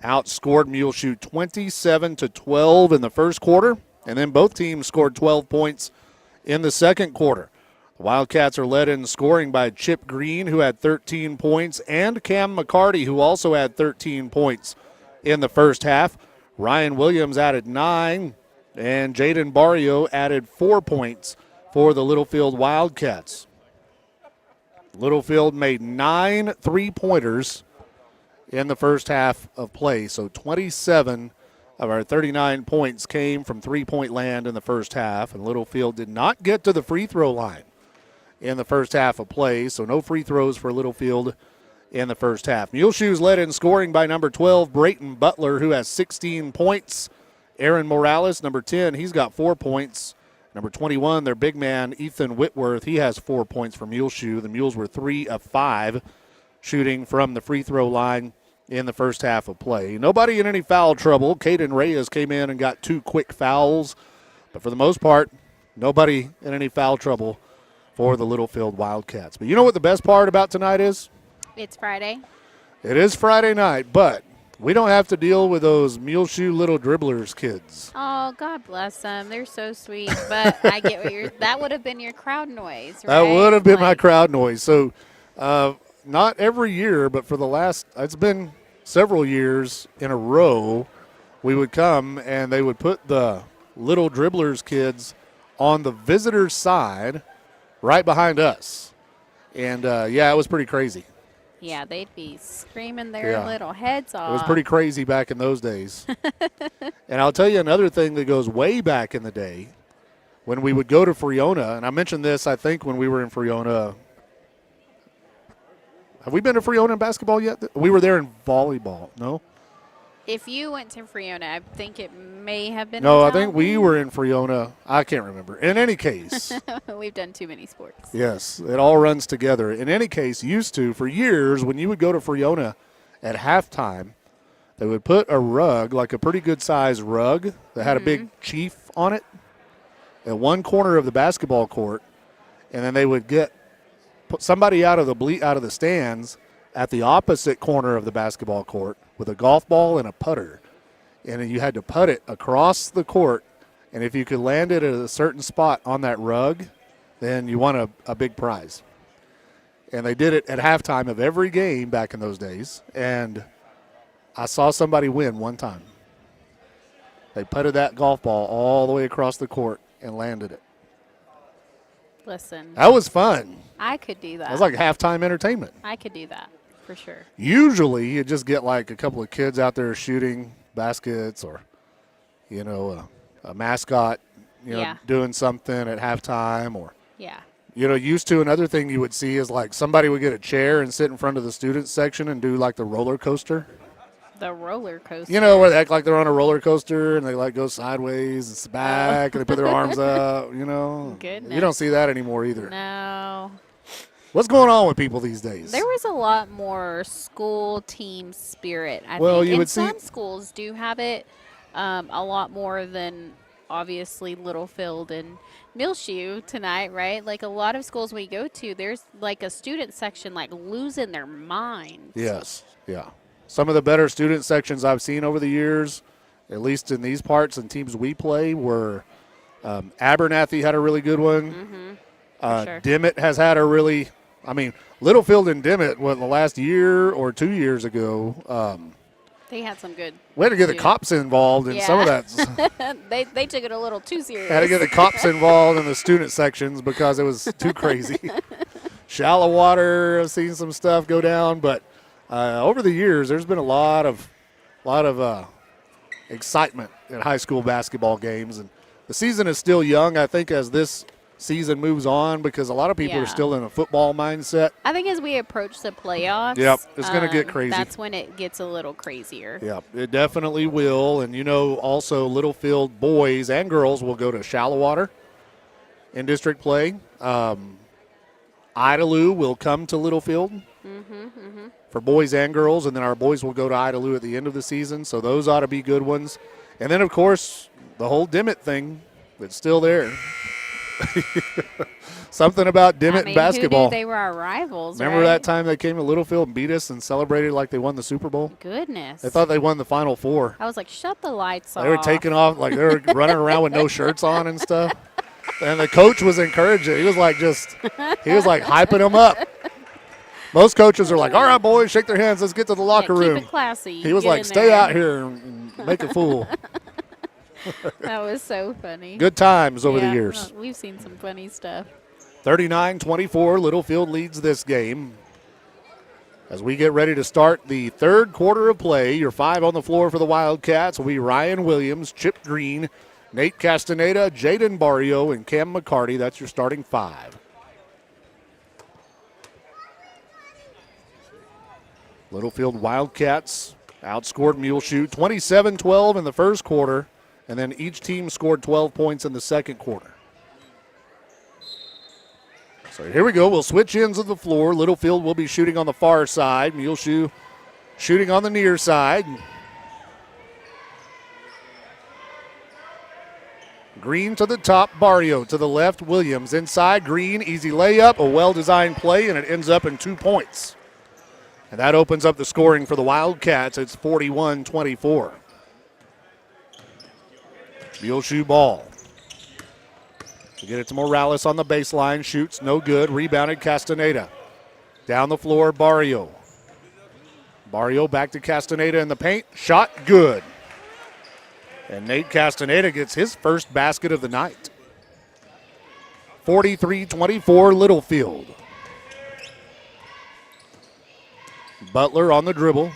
outscored Muleshoe 27-12 in the first quarter, and then both teams scored 12 points in the second quarter. The Wildcats are led in scoring by Chip Green, who had 13 points, and Cam McCarty, who also had 13 points in the first half. Ryan Williams added 9, and Jaden Barrio added 4 points for the Littlefield Wildcats. Littlefield made 9 3-pointers in the first half of play, so 27 of our 39 points came from three-point land in the first half, and Littlefield did not get to the free throw line in the first half of play, so no free throws for Littlefield in the first half. Muleshoe's led in scoring by number 12, Brayton Butler, who has 16 points. Aaron Morales, number 10, he's got 4 points. Number 21, their big man, Ethan Whitworth, he has 4 points for Muleshoe. The Mules were 3 of 5 shooting from the free throw line in the first half of play. Nobody in any foul trouble. Caden Reyes came in and got 2 quick fouls. But for the most part, nobody in any foul trouble for the Littlefield Wildcats. But you know what the best part about tonight is? It's Friday. It is Friday night, but we don't have to deal with those Muleshoe little dribblers kids. Oh, God bless them. They're so sweet. But I get what that would have been your crowd noise, right? That would have been my crowd noise. So not every year, but for the last, it's been several years in a row, we would come and they would put the little dribblers kids on the visitors' side right behind us. And, it was pretty crazy. Yeah, they'd be screaming their little heads off. It was pretty crazy back in those days. And I'll tell you another thing that goes way back in the day. When we would go to Friona, and I mentioned this, I think, when we were in Friona. Have we been to Friona in basketball yet? We were there in volleyball, no? If you went to Friona, I think it may have been. No, I think we were in Friona. I can't remember. In any case. We've done too many sports. Yes, it all runs together. In any case, used to, for years, when you would go to Friona at halftime, they would put a rug, like a pretty good-sized rug that had a big chief on it, at one corner of the basketball court, and then they would put somebody out of the stands at the opposite corner of the basketball court with a golf ball and a putter, and then you had to putt it across the court, and if you could land it at a certain spot on that rug, then you won a big prize. And they did it at halftime of every game back in those days, and I saw somebody win one time. They putted that golf ball all the way across the court and landed it. Listen. That was fun. I could do that. That was like halftime entertainment. I could do that, for sure. Usually you just get like a couple of kids out there shooting baskets or, a mascot, doing something at halftime or, used to another thing you would see is like somebody would get a chair and sit in front of the student section and do like the roller coaster. The roller coaster. Where they act like they're on a roller coaster and they like go sideways, it's back, and they put their arms up, Goodness. You don't see that anymore either. No. What's going on with people these days? There was a lot more school team spirit, I think. And some schools do have it a lot more than, obviously, Littlefield and Muleshoe tonight, right? Like a lot of schools we go to, there's like a student section like losing their minds. Yes, yeah. Some of the better student sections I've seen over the years, at least in these parts and teams we play, were Abernathy had a really good one. Sure. Dimmitt has had a really, Littlefield and Dimmitt, the last year or 2 years ago, they had some good. We had to get the cops involved in some of that. they took it a little too serious. Had to get the cops involved in the student sections because it was too crazy. Shallow water, I've seen some stuff go down, but over the years, there's been a lot of excitement at high school basketball games, and the season is still young. I think as this season moves on, because a lot of people are still in a football mindset. I think as we approach the playoffs, it's going to get crazy. That's when it gets a little crazier. Yep, it definitely will. And also Littlefield boys and girls will go to shallow water in district play. Idalou will come to Littlefield. For boys and girls, and then our boys will go to Idalou at the end of the season, so those ought to be good ones. And then, of course, the whole Dimmitt thing that's still there. Something about Dimmitt and basketball. Who knew they were our rivals, Remember that time they came to Littlefield and beat us and celebrated like they won the Super Bowl? Goodness. They thought they won the Final Four. I was like, shut the lights off. They were taking off, like they were running around with no shirts on and stuff. And the coach was encouraging. He was like hyping them up. Most coaches are like, all right, boys, shake their hands. Let's get to the locker room. Keep it classy. He was like, stay out here and make a fool. That was so funny. Good times over the years. We've seen some funny stuff. 39-24, Littlefield leads this game. As we get ready to start the third quarter of play, your 5 on the floor for the Wildcats will be Ryan Williams, Chip Green, Nate Castaneda, Jaden Barrio, and Cam McCarty. That's your starting 5. Littlefield Wildcats outscored Muleshoe 27-12 in the first quarter, and then each team scored 12 points in the second quarter. So here we go. We'll switch ends of the floor. Littlefield will be shooting on the far side. Muleshoe shooting on the near side. Green to the top, Barrio to the left, Williams inside, Green, easy layup, a well-designed play, and it ends up in 2 points. And that opens up the scoring for the Wildcats. It's 41-24. Muleshoe ball. We get it to Morales on the baseline. Shoots, no good. Rebounded Castaneda. Down the floor, Barrio. Barrio back to Castaneda in the paint. Shot good. And Nate Castaneda gets his first basket of the night. 43-24 Littlefield. Butler on the dribble.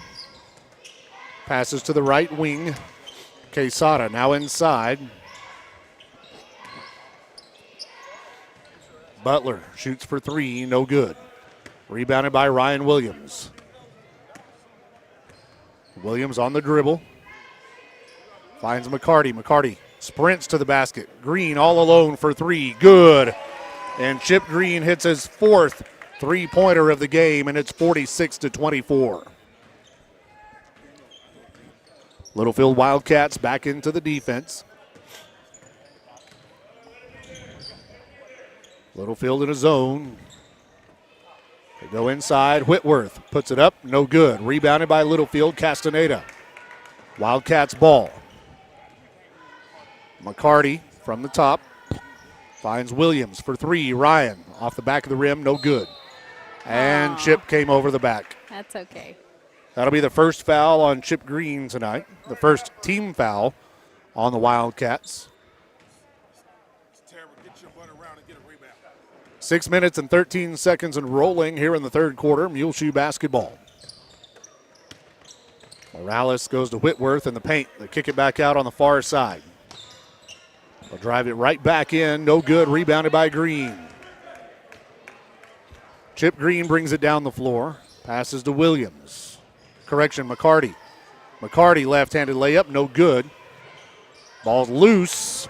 Passes to the right wing. Quesada now inside. Butler shoots for three, no good. Rebounded by Ryan Williams. Williams on the dribble. Finds McCarty. McCarty sprints to the basket. Green all alone for three, good. And Chip Green hits his fourth three-pointer of the game, and it's 46-24. Littlefield Wildcats back into the defense. Littlefield in a zone. They go inside. Whitworth puts it up. No good. Rebounded by Littlefield. Castaneda. Wildcats ball. McCarty from the top. Finds Williams for three. Ryan off the back of the rim. No good. And Chip came over the back. That's okay. That'll be the first foul on Chip Green tonight. The first team foul on the Wildcats. 6 minutes and 13 seconds and rolling here in the third quarter. Muleshoe basketball. Morales goes to Whitworth in the paint. They kick it back out on the far side. They'll drive it right back in. No good. Rebounded by Green. Chip Green brings it down the floor. Passes to Williams. Correction, McCarty. McCarty left-handed layup. No good. Ball's loose.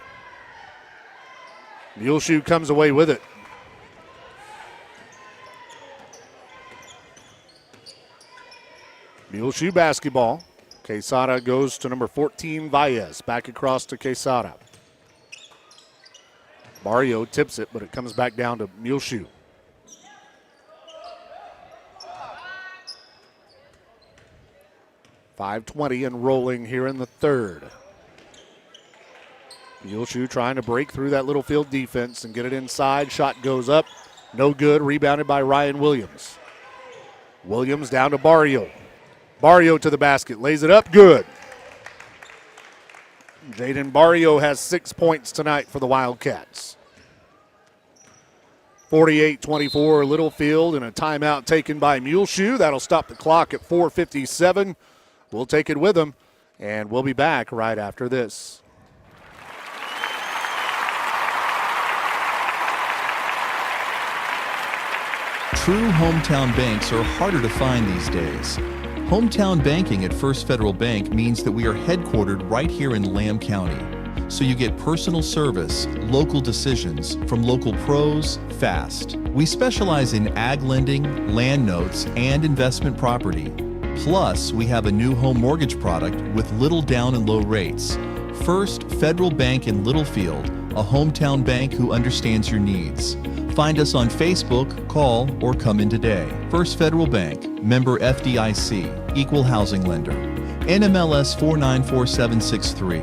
Muleshoe comes away with it. Muleshoe basketball. Quesada goes to number 14, Valles. Back across to Quesada. Barrio tips it, but it comes back down to Muleshoe. .520 and rolling here in the third. Muleshoe trying to break through that Littlefield defense and get it inside. Shot goes up. No good. Rebounded by Ryan Williams. Williams down to Barrio. Barrio to the basket. Lays it up. Good. Jaden Barrio has 6 points tonight for the Wildcats. 48-24 Littlefield, and a timeout taken by Muleshoe. That'll stop the clock at 4:57. We'll take it with them, and we'll be back right after this. True hometown banks are harder to find these days. Hometown banking at First Federal Bank means that we are headquartered right here in Lamb County. So you get personal service, local decisions from local pros, fast. We specialize in ag lending, land notes, and investment property. Plus, we have a new home mortgage product with little down and low rates. First Federal Bank in Littlefield, a hometown bank who understands your needs. Find us on Facebook, call, or come in today. First Federal Bank, member FDIC, equal housing lender. NMLS 494763.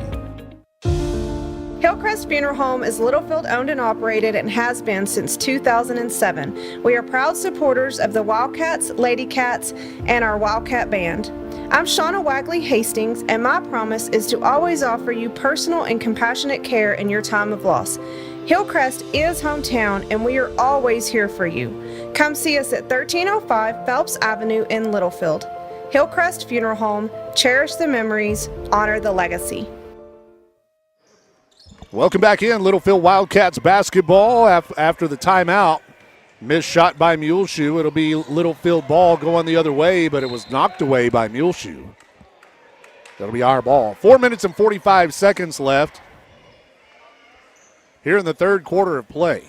Hillcrest Funeral Home is Littlefield owned and operated and has been since 2007. We are proud supporters of the Wildcats, Lady Cats, and our Wildcat Band. I'm Shauna Wagley Hastings, and my promise is to always offer you personal and compassionate care in your time of loss. Hillcrest is hometown, and we are always here for you. Come see us at 1305 Phelps Avenue in Littlefield. Hillcrest Funeral Home, cherish the memories, honor the legacy. Welcome back in, Littlefield Wildcats basketball after the timeout. Missed shot by Muleshoe. It'll be Littlefield ball going the other way, but it was knocked away by Muleshoe. That'll be our ball. 4 minutes and 45 seconds left here in the third quarter of play.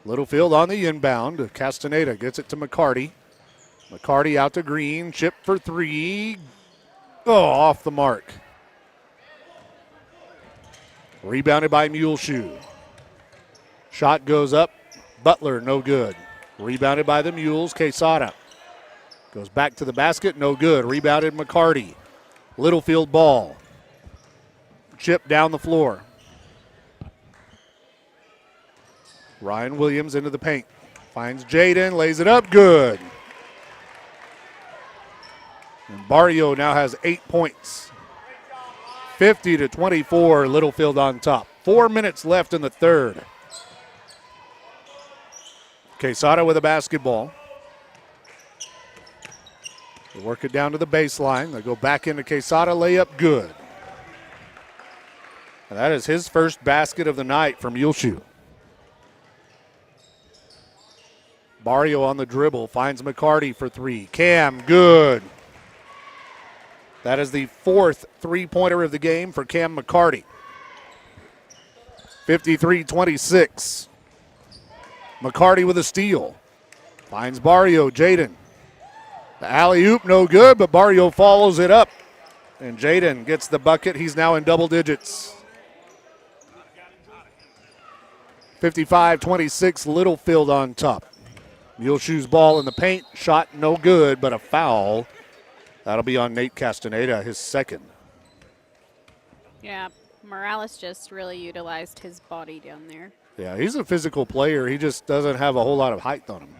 Littlefield on the inbound. Castaneda gets it to McCarty. McCarty out to Green. Chip for three. Oh, off the mark. Rebounded by Muleshoe. Shot goes up. Butler, no good. Rebounded by the Mules. Quesada goes back to the basket, no good. Rebounded McCarty. Littlefield ball. Chip down the floor. Ryan Williams into the paint. Finds Jaden, lays it up, good. And Barrio now has 8 points. 50-24, Littlefield on top. 4 minutes left in the third. Quesada with a basketball. They work it down to the baseline. They go back into Quesada, layup, good. And that is his first basket of the night from Muleshoe. Barrio on the dribble, finds McCarty for three. Cam, good. That is the fourth three-pointer of the game for Cam McCarty. 53-26. McCarty with a steal. Finds Barrio, Jaden. The alley-oop, no good, but Barrio follows it up. And Jaden gets the bucket. He's now in double digits. 55-26, Littlefield on top. Muleshoe's ball in the paint, shot no good, but a foul. That'll be on Nate Castaneda, his second. Yeah, Morales just really utilized his body down there. Yeah, he's a physical player. He just doesn't have a whole lot of height on him.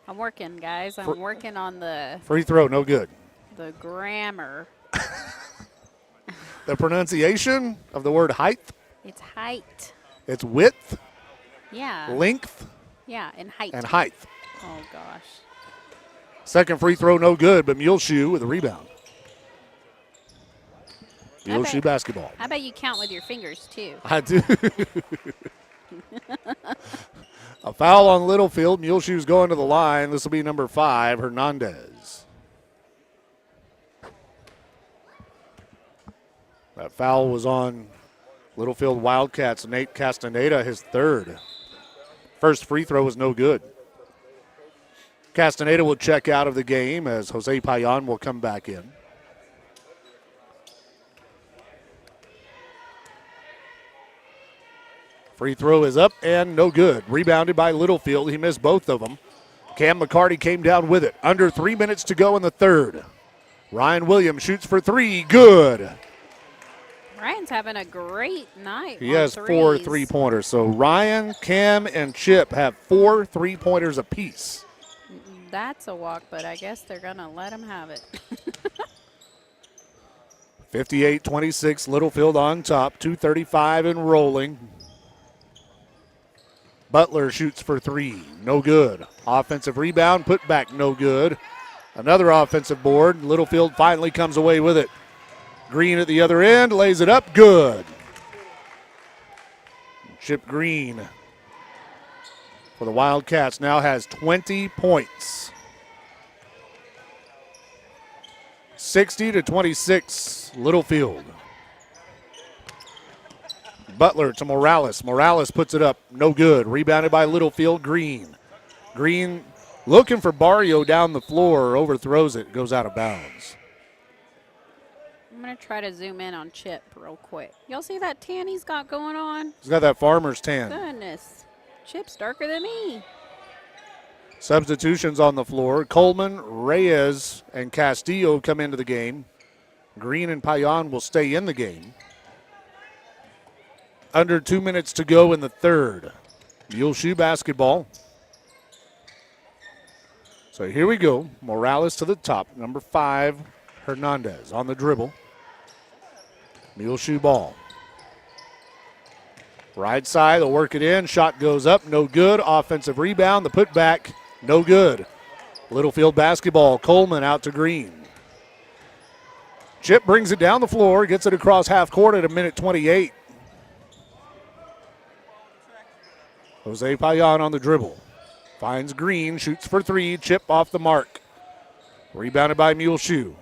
I'm working, guys. I'm working on the Free throw, no good. The grammar. The pronunciation of the word height? It's height. It's width? Yeah. Length? Yeah, and height. And height. Oh, gosh. Second free throw, no good, but Muleshoe with a rebound. Muleshoe basketball. I bet you count with your fingers, too. I do. A foul on Littlefield. Muleshoe's going to the line. This will be number 5, Hernandez. That foul was on Littlefield Wildcats. Nate Castaneda, his third. First free throw was no good. Castaneda will check out of the game as Jose Payan will come back in. Free throw is up and no good. Rebounded by Littlefield. He missed both of them. Cam McCarty came down with it. Under 3 minutes to go in the third. Ryan Williams shoots for three. Good. Ryan's having a great night. He has 4 3-pointers. So Ryan, Cam, and Chip have 4 3-pointers apiece. That's a walk, but I guess they're going to let him have it. 58-26, Littlefield on top. 2:35 and rolling. Butler shoots for three. No good. Offensive rebound, put back, no good. Another offensive board. Littlefield finally comes away with it. Green at the other end, lays it up, good. Chip Green for the Wildcats now has 20 points. 60-26, Littlefield. Butler to Morales. Morales puts it up, no good. Rebounded by Littlefield, Green. Green looking for Barrio down the floor, overthrows it, goes out of bounds. I'm going to try to zoom in on Chip real quick. Y'all see that tan he's got going on? He's got that farmer's tan. Goodness. Chip's darker than me. Substitutions on the floor. Coleman, Reyes, and Castillo come into the game. Green and Payan will stay in the game. Under 2 minutes to go in the third. Muleshoe basketball. So here we go. Morales to the top. Number 5, Hernandez on the dribble. Muleshoe ball. Right side, they'll work it in. Shot goes up, no good. Offensive rebound, the putback, no good. Littlefield basketball. Coleman out to Green. Chip brings it down the floor, gets it across half court at 1:28. Jose Payan on the dribble. Finds Green, shoots for three. Chip off the mark. Rebounded by Muleshoe.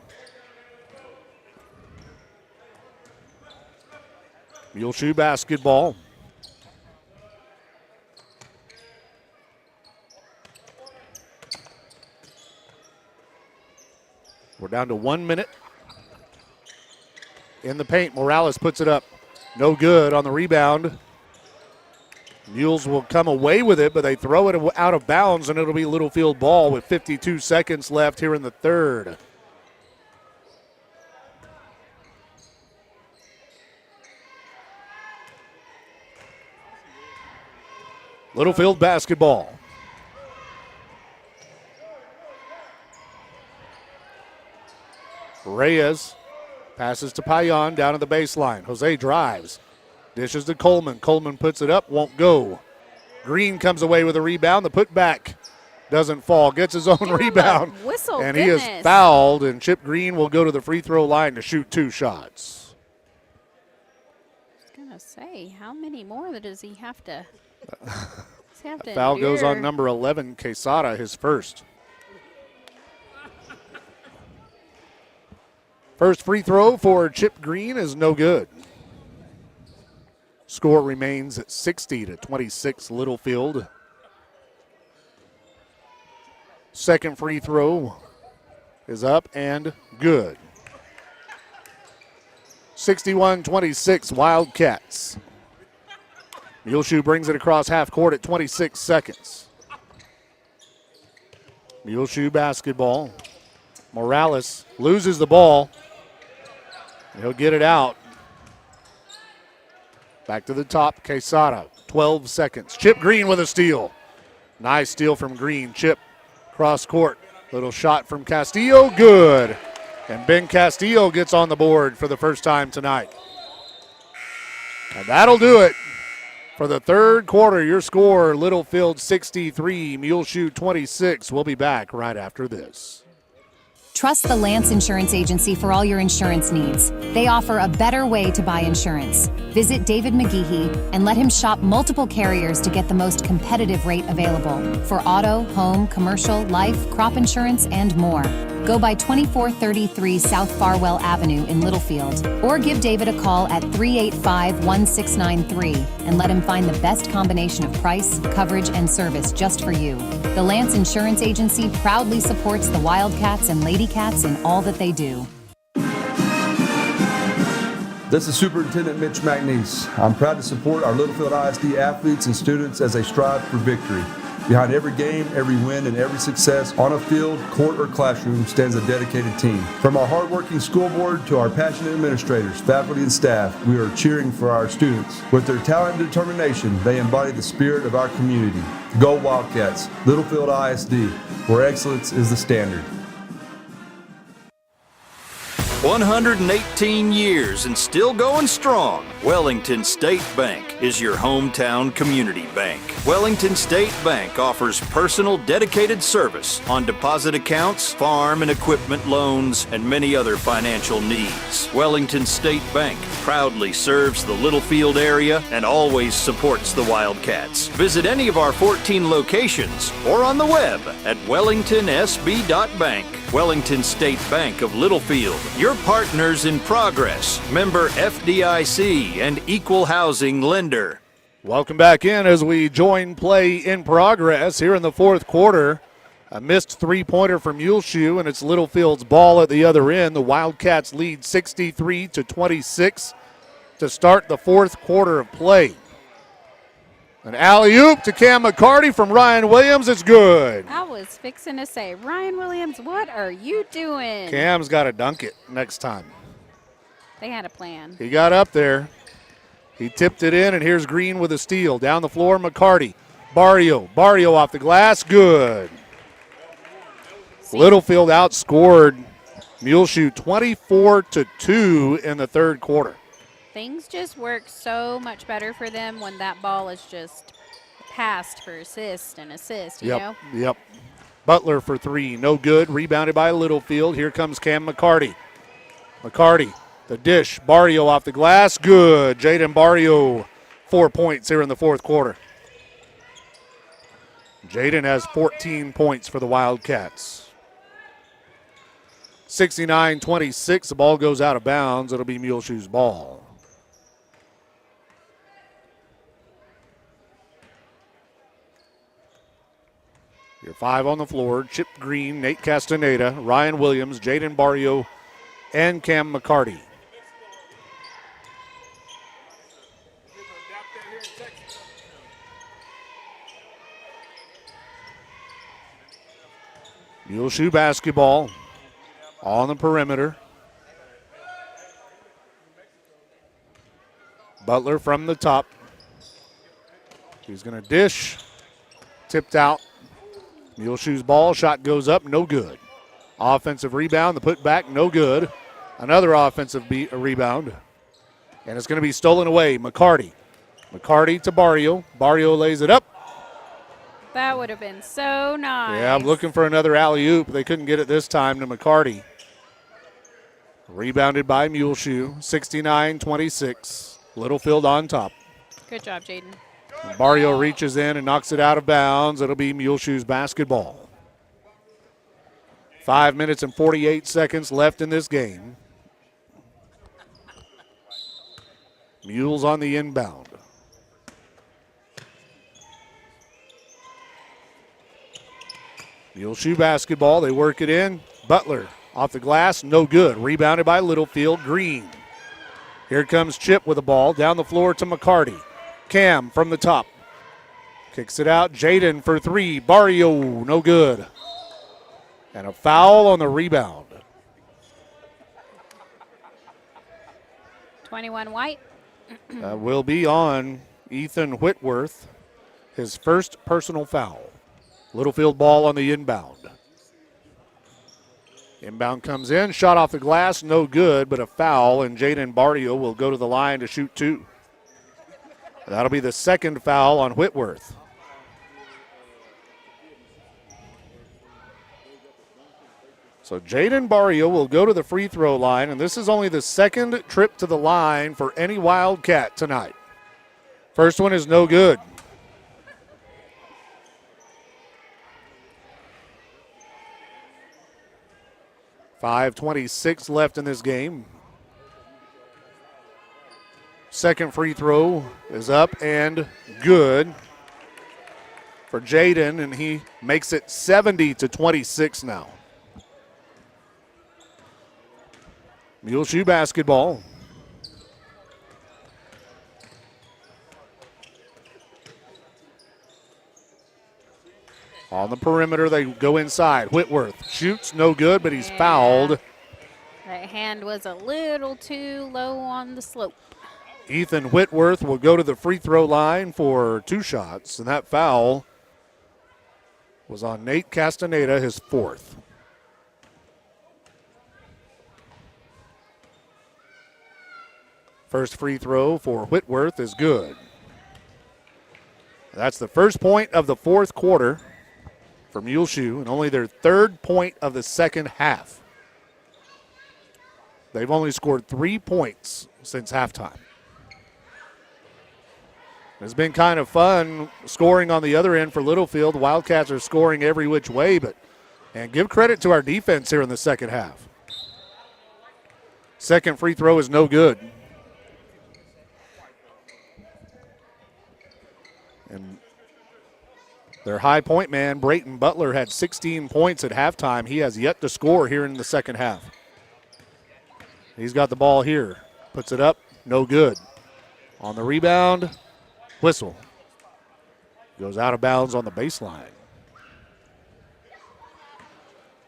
Muleshoe basketball. We're down to 1 minute. In the paint, Morales puts it up. No good on the rebound. Mules will come away with it, but they throw it out of bounds, and it'll be Littlefield ball with 52 seconds left here in the third. Littlefield basketball. Reyes passes to Payan down to the baseline. Jose drives. Dishes to Coleman. Coleman puts it up, won't go. Green comes away with a rebound. The putback doesn't fall. Gets his own rebound. Whistle, and goodness. he is fouled, and Chip Green will go to the free throw line to shoot 2 shots. I was going to say, how many more does he have to, Foul endure? goes on number 11, Quesada, his first. First free throw for Chip Green is no good. Score remains at 60-26 Littlefield. Second free throw is up and good. 61-26 Wildcats. Muleshoe brings it across half court at 26 seconds. Muleshoe basketball. Morales loses the ball. He'll get it out. Back to the top, Quesada, 12 seconds. Chip Green with a steal. Nice steal from Green. Chip cross court. Little shot from Castillo, good. And Ben Castillo gets on the board for the first time tonight. And that'll do it for the third quarter. Your score, Littlefield 63, Muleshoe 26. We'll be back right after this. Trust the Lance Insurance Agency for all your insurance needs. They offer a better way to buy insurance. Visit David McGeehee and let him shop multiple carriers to get the most competitive rate available for auto, home, commercial, life, crop insurance, and more. Go by 2433 South Farwell Avenue in Littlefield, or give David a call at 385-1693 and let him find the best combination of price, coverage, and service just for you. The Lance Insurance Agency proudly supports the Wildcats and Lady Cats in all that they do. This is Superintendent Mitch McNeese. I'm proud to support our Littlefield ISD athletes and students as they strive for victory. Behind every game, every win, and every success on a field, court, or classroom stands a dedicated team. From our hardworking school board to our passionate administrators, faculty, and staff, we are cheering for our students. With their talent and determination, they embody the spirit of our community. Go Wildcats, Littlefield ISD, where excellence is the standard. 118 years and still going strong. Wellington State Bank is your hometown community bank. Wellington State Bank offers personal dedicated service on deposit accounts, farm and equipment loans, and many other financial needs. Wellington State Bank proudly serves the Littlefield area and always supports the Wildcats. Visit any of our 14 locations or on the web at wellingtonsb.bank. Wellington State Bank of Littlefield, your partners in progress, member FDIC and equal housing lender. Welcome back in as we join play in progress here in the fourth quarter. A missed three-pointer from Muleshoe, and it's Littlefield's ball at the other end. The Wildcats lead 63-26 to start the fourth quarter of play. An alley-oop to Cam McCarty from Ryan Williams. It's good. I was fixing to say, Ryan Williams, what are you doing? Cam's got to dunk it next time. They had a plan. He got up there. He tipped it in, and here's Green with a steal. Down the floor, McCarty. Barrio off the glass. Good. Littlefield outscored Muleshoe 24-2 in the third quarter. Things just work so much better for them when that ball is just passed for assist, you know? Yep. Butler for three, no good. Rebounded by Littlefield. Here comes Cam McCarty. McCarty, the dish. Barrio off the glass, good. Jaden Barrio, 4 points here in the fourth quarter. Jaden has 14 points for the Wildcats. 69-26, the ball goes out of bounds. It'll be Muleshoe's ball. Your five on the floor, Chip Green, Nate Castaneda, Ryan Williams, Jaden Barrio, and Cam McCarty. Muleshoe basketball on the perimeter. Butler from the top. He's going to dish. Tipped out. Muleshoe's ball. Shot goes up. No good. Offensive rebound. The putback. No good. Another offensive rebound. And it's going to be stolen away. McCarty. McCarty to Barrio. Barrio lays it up. That would have been so nice. Yeah, I'm looking for another alley-oop. They couldn't get it this time to McCarty. Rebounded by Muleshoe. 69-26. Littlefield on top. Good job, Jaden. Barrio reaches in and knocks it out of bounds. It'll be Muleshoe's basketball. 5 minutes and 48 seconds left in this game. Mules on the inbound. Muleshoe basketball. They work it in. Butler off the glass. No good. Rebounded by Littlefield. Green. Here comes Chip with the ball. Down the floor to McCarty. Cam from the top. Kicks it out. Jaden for three. Barrio. No good. And a foul on the rebound. 21 White. Will be on Ethan Whitworth. His first personal foul. Littlefield ball on the inbound. Inbound comes in. Shot off the glass. No good, but a foul. And Jaden Barrio will go to the line to shoot two. That'll be the second foul on Whitworth. So Jaden Barrio will go to the free throw line, and this is only the second trip to the line for any Wildcat tonight. First one is no good. .5:26 left in this game. Second free throw is up and good for Jaden, and he makes it 70-26 now. Muleshoe basketball. On the perimeter, they go inside. Whitworth shoots, no good, but he's fouled. That hand was a little too low on the slope. Ethan Whitworth will go to the free throw line for two shots, and that foul was on Nate Castaneda, his fourth. First free throw for Whitworth is good. That's the first point of the fourth quarter for Muleshoe, and only their third point of the second half. They've only scored 3 points since halftime. It's been kind of fun scoring on the other end for Littlefield. Wildcats are scoring every which way, and give credit to our defense here in the second half. Second free throw is no good. And their high point man, Brayton Butler, had 16 points at halftime. He has yet to score here in the second half. He's got the ball here. Puts it up, no good. On the rebound, whistle. Goes out of bounds on the baseline.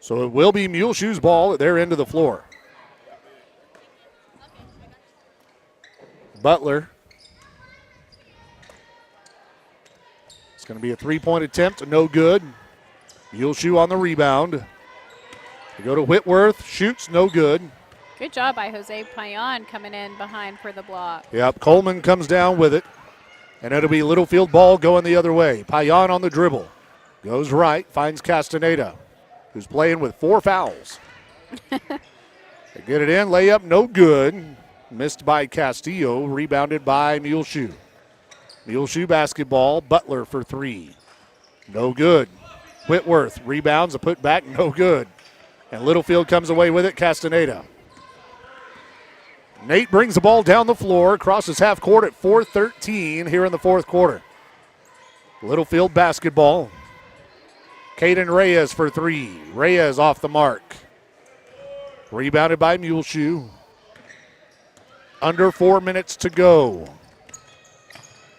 So it will be Muleshoe's ball at their end of the floor. Butler. It's going to be a three-point attempt, no good. Muleshoe on the rebound. They go to Whitworth, shoots, no good. Good job by Jose Payan coming in behind for the block. Yep, Coleman comes down with it. And it'll be Littlefield ball going the other way. Payan on the dribble. Goes right, finds Castaneda, who's playing with 4 fouls. They get it in, layup, no good. Missed by Castillo, rebounded by Muleshoe. Muleshoe basketball, Butler for 3. No good. Whitworth rebounds, a putback, no good. And Littlefield comes away with it, Castaneda. Nate brings the ball down the floor, crosses half court at 4:13 here in the fourth quarter. Littlefield basketball. Caden Reyes for 3. Reyes off the mark. Rebounded by Muleshoe. Under 4 minutes to go.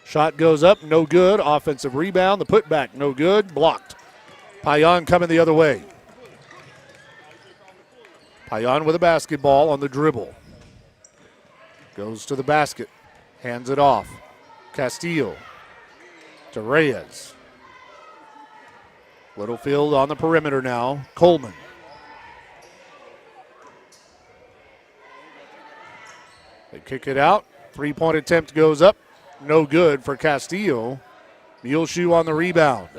Shot goes up, no good. Offensive rebound, the putback, no good. Blocked. Payan coming the other way. Payan with a basketball on the dribble. Goes to the basket, hands it off. Castillo to Reyes. Littlefield on the perimeter now. Coleman. They kick it out. Three-point attempt goes up. No good for Castillo. Muleshoe on the rebound.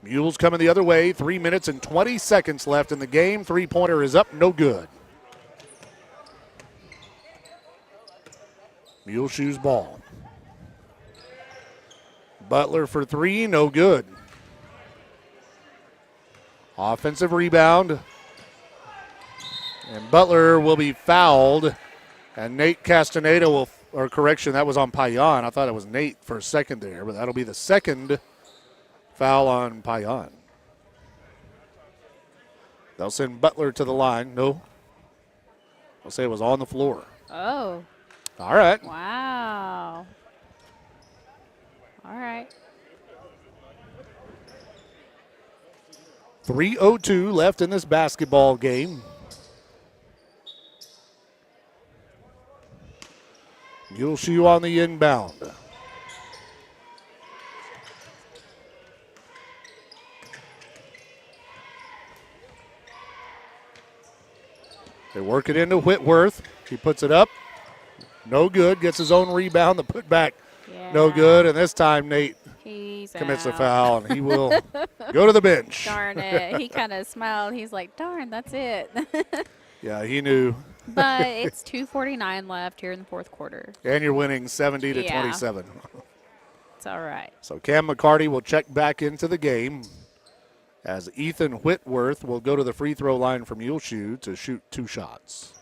Mules coming the other way. 3 minutes and 20 seconds left in the game. Three-pointer is up. No good. Muleshoe's ball. Butler for three. No good. Offensive rebound. And Butler will be fouled. And Nate Castaneda will, or correction, that was on Payan. I thought it was Nate for a second there, but that'll be the second foul on Payan. They'll send Butler to the line. No. They'll say it was on the floor. Oh. All right. Wow. All right. 3:02 left in this basketball game. Muleshoe on the inbound. They work it into Whitworth. He puts it up. No good. Gets his own rebound. The putback. Yeah. No good. And this time Nate He's commits out. a foul, and he will go to the bench. Darn it. He kind of smiled. He's like, darn, that's it. Yeah, he knew. But it's 2:49 left here in the fourth quarter. And you're winning 70 to Yeah. 27. It's all right. So Cam McCarty will check back into the game as Ethan Whitworth will go to the free throw line for Muleshoe to shoot 2 shots.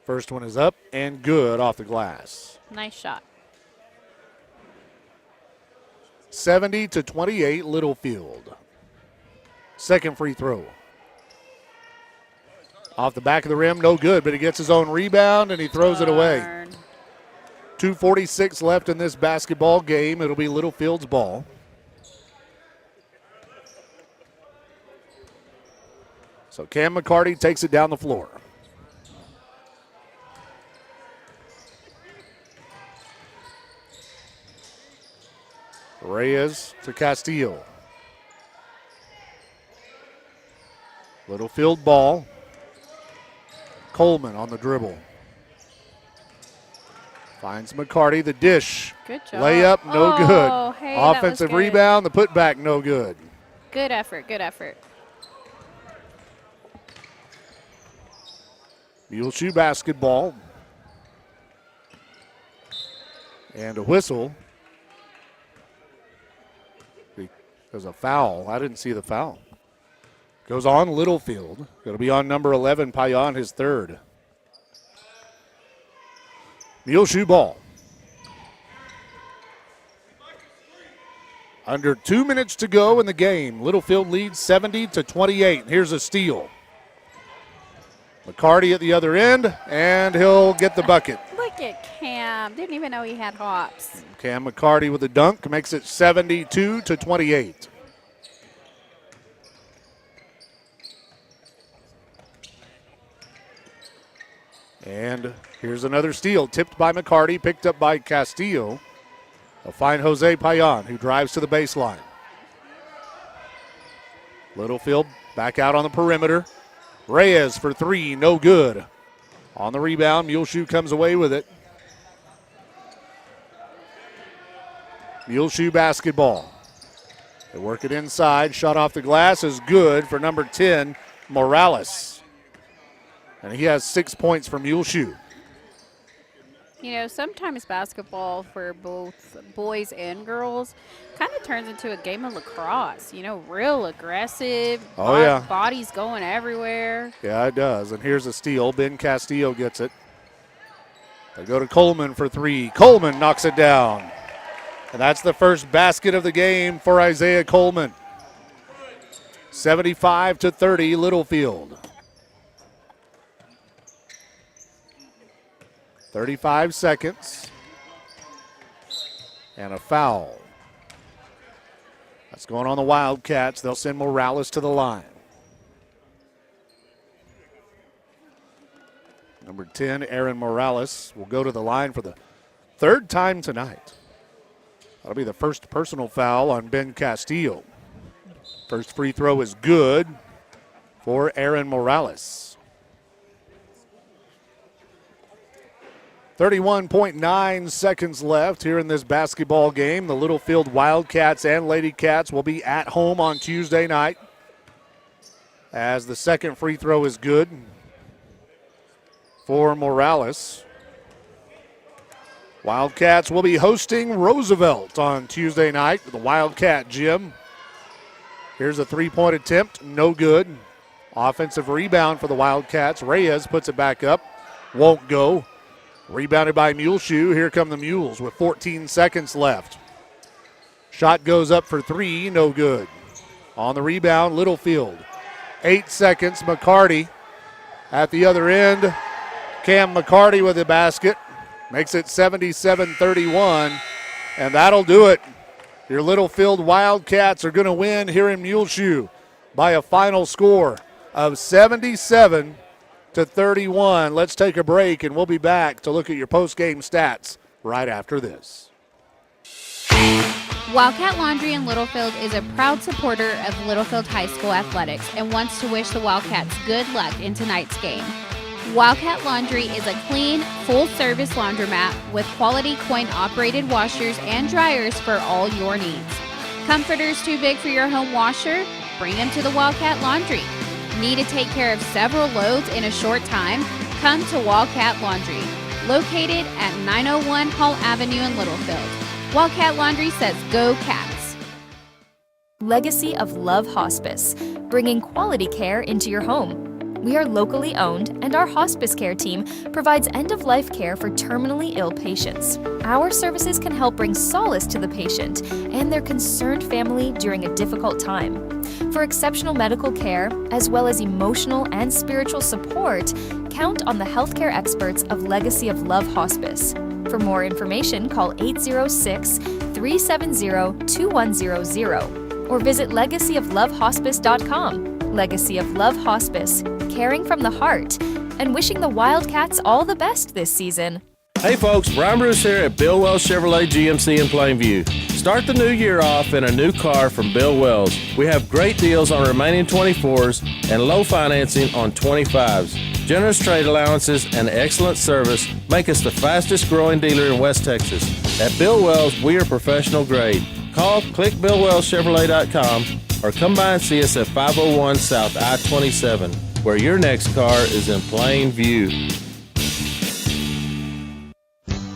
First one is up and good off the glass. Nice shot. 70 to 28, Littlefield. Second free throw. Off the back of the rim, no good, but he gets his own rebound and he throws it away. 2:46 left in this basketball game. It'll be Littlefield's ball. So Cam McCarty takes it down the floor. Reyes to Castillo. Littlefield ball. Coleman on the dribble. Finds McCarty, the dish. Good job. Layup, no good. Hey, that was Offensive good. rebound, the putback, no good. Good effort. Good effort. Muleshoe basketball. And a whistle. There's a foul. I didn't see the foul. Goes on Littlefield. Going to be on number 11, Payan, his third. Muleshoe ball. Under 2 minutes to go in the game. Littlefield leads 70 to 28. Here's a steal. McCarty at the other end, and he'll get the bucket. Look at Cam. Didn't even know he had hops. Cam McCarty with a dunk makes it 72 to 28. And here's another steal, tipped by McCarty, picked up by Castillo. They'll find Jose Payan, who drives to the baseline. Littlefield back out on the perimeter. Reyes for three, no good. On the rebound, Muleshoe comes away with it. Muleshoe basketball. They work it inside. Shot off the glass is good for number 10, Morales. And he has 6 points for Muleshoe. You know, sometimes basketball for both boys and girls kind of turns into a game of lacrosse. You know, real aggressive. Oh, yeah. Bodies going everywhere. Yeah, it does. And here's a steal. Ben Castillo gets it. They go to Coleman for three. Coleman knocks it down. And that's the first basket of the game for Isaiah Coleman. 75 to 30, Littlefield. 35 seconds. And a foul. That's going on the Wildcats. They'll send Morales to the line. Number 10, Aaron Morales, will go to the line for the third time tonight. That'll be the first personal foul on Ben Castillo. First free throw is good for Aaron Morales. 31.9 seconds left here in this basketball game. The Littlefield Wildcats and Lady Cats will be at home on Tuesday night, as the second free throw is good for Morales. Wildcats will be hosting Roosevelt on Tuesday night at the Wildcat Gym. Here's a three-point attempt, no good. Offensive rebound for the Wildcats. Reyes puts it back up, won't go. Rebounded by Muleshoe. Here come the Mules with 14 seconds left. Shot goes up for three, no good. On the rebound, Littlefield. 8 seconds, McCarty at the other end. Cam McCarty with the basket. Makes it 77-31, and that'll do it. Your Littlefield Wildcats are going to win here in Muleshoe by a final score of 77-31. Let's take a break, and we'll be back to look at your post-game stats right after this. Wildcat Laundry in Littlefield is a proud supporter of Littlefield High School athletics and wants to wish the Wildcats good luck in tonight's game. Wildcat Laundry is a clean, full-service laundromat with quality coin-operated washers and dryers for all your needs. Comforters too big for your home washer? Bring them to the Wildcat Laundry. Need to take care of several loads in a short time? Come to Wildcat Laundry, located at 901 Hall Avenue in Littlefield. Wildcat Laundry says go Cats. Legacy of Love Hospice, bringing quality care into your home. We are locally owned, and our hospice care team provides end-of-life care for terminally ill patients. Our services can help bring solace to the patient and their concerned family during a difficult time. For exceptional medical care, as well as emotional and spiritual support, count on the healthcare experts of Legacy of Love Hospice. For more information, call 806-370-2100 or visit legacyoflovehospice.com. Legacy of Love Hospice, caring from the heart, and wishing the Wildcats all the best this season. Hey folks, Brian Bruce here at Bill Wells Chevrolet GMC in Plainview. Start the new year off in a new car from Bill Wells. We have great deals on remaining 24s and low financing on 25s. Generous trade allowances and excellent service make us the fastest growing dealer in West Texas. At Bill Wells, we are professional grade. Call clickbillwellschevrolet.com or come by and see us at 501 South I-27, where your next car is in plain view.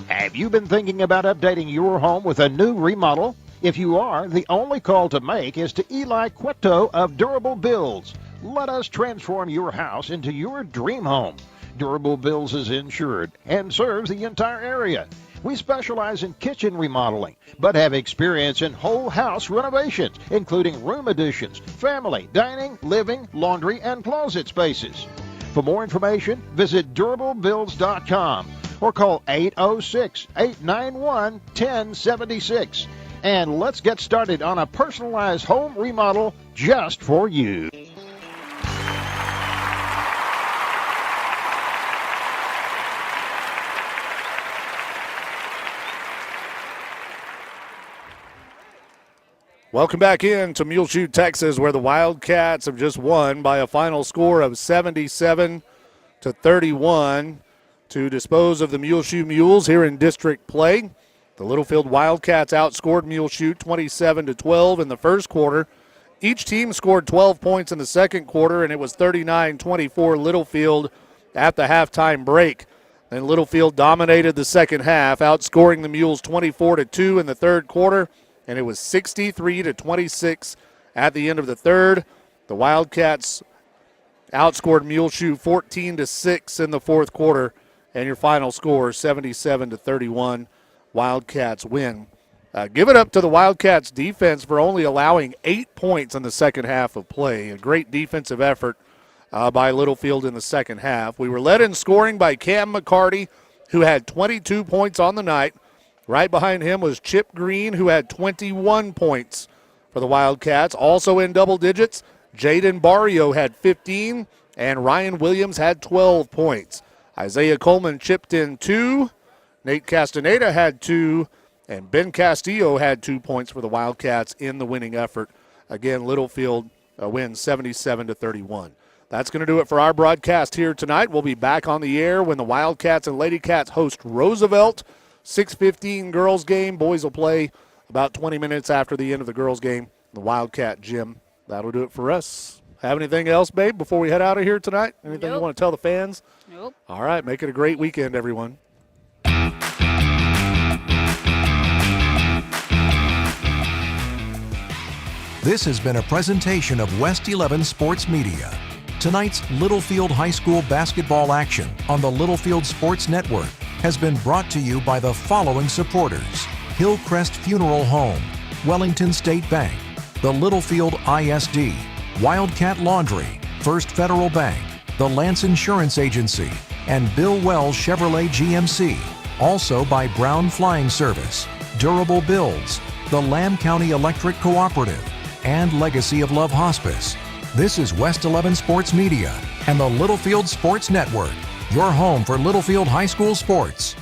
Have you been thinking about updating your home with a new remodel? If you are, the only call to make is to Eli Cueto of Durable Builds. Let us transform your house into your dream home. Durable Builds is insured and serves the entire area. We specialize in kitchen remodeling, but have experience in whole house renovations, including room additions, family, dining, living, laundry, and closet spaces. For more information, visit durablebuilds.com or call 806-891-1076. And let's get started on a personalized home remodel just for you. Welcome back in to Muleshoe, Texas, where the Wildcats have just won by a final score of 77-31 to dispose of the Muleshoe Mules here in district play. The Littlefield Wildcats outscored Muleshoe 27-12 in the first quarter. Each team scored 12 points in the second quarter, and it was 39-24 Littlefield at the halftime break. Then Littlefield dominated the second half, outscoring the Mules 24-2 in the third quarter, and it was 63-26 at the end of the third. The Wildcats outscored Muleshoe 14-6 in the fourth quarter, and your final score 77-31. Wildcats win. Give it up to the Wildcats defense for only allowing 8 points in the second half of play. A great defensive effort by Littlefield in the second half. We were led in scoring by Cam McCarty, who had 22 points on the night. Right behind him was Chip Green, who had 21 points for the Wildcats. Also in double digits, Jaden Barrio had 15, and Ryan Williams had 12 points. Isaiah Coleman chipped in 2. Nate Castaneda had 2. And Ben Castillo had 2 points for the Wildcats in the winning effort. Again, Littlefield wins 77-31. That's going to do it for our broadcast here tonight. We'll be back on the air when the Wildcats and Lady Cats host Roosevelt. 6:15 girls game. Boys will play about 20 minutes after the end of the girls game, the Wildcat gym. That'll do it for us. Have anything else, babe, before we head out of here tonight? Anything you want to tell the fans? Nope. All right, make it a great weekend, everyone. This has been a presentation of West 11 Sports Media. Tonight's Littlefield High School basketball action on the Littlefield Sports Network has been brought to you by the following supporters: Hillcrest Funeral Home, Wellington State Bank, the Littlefield ISD, Wildcat Laundry, First Federal Bank, the Lance Insurance Agency, and Bill Wells Chevrolet GMC. Also by Brown Flying Service, Durable Builds, the Lamb County Electric Cooperative, and Legacy of Love Hospice. This is West 11 Sports Media and the Littlefield Sports Network, your home for Littlefield High School sports.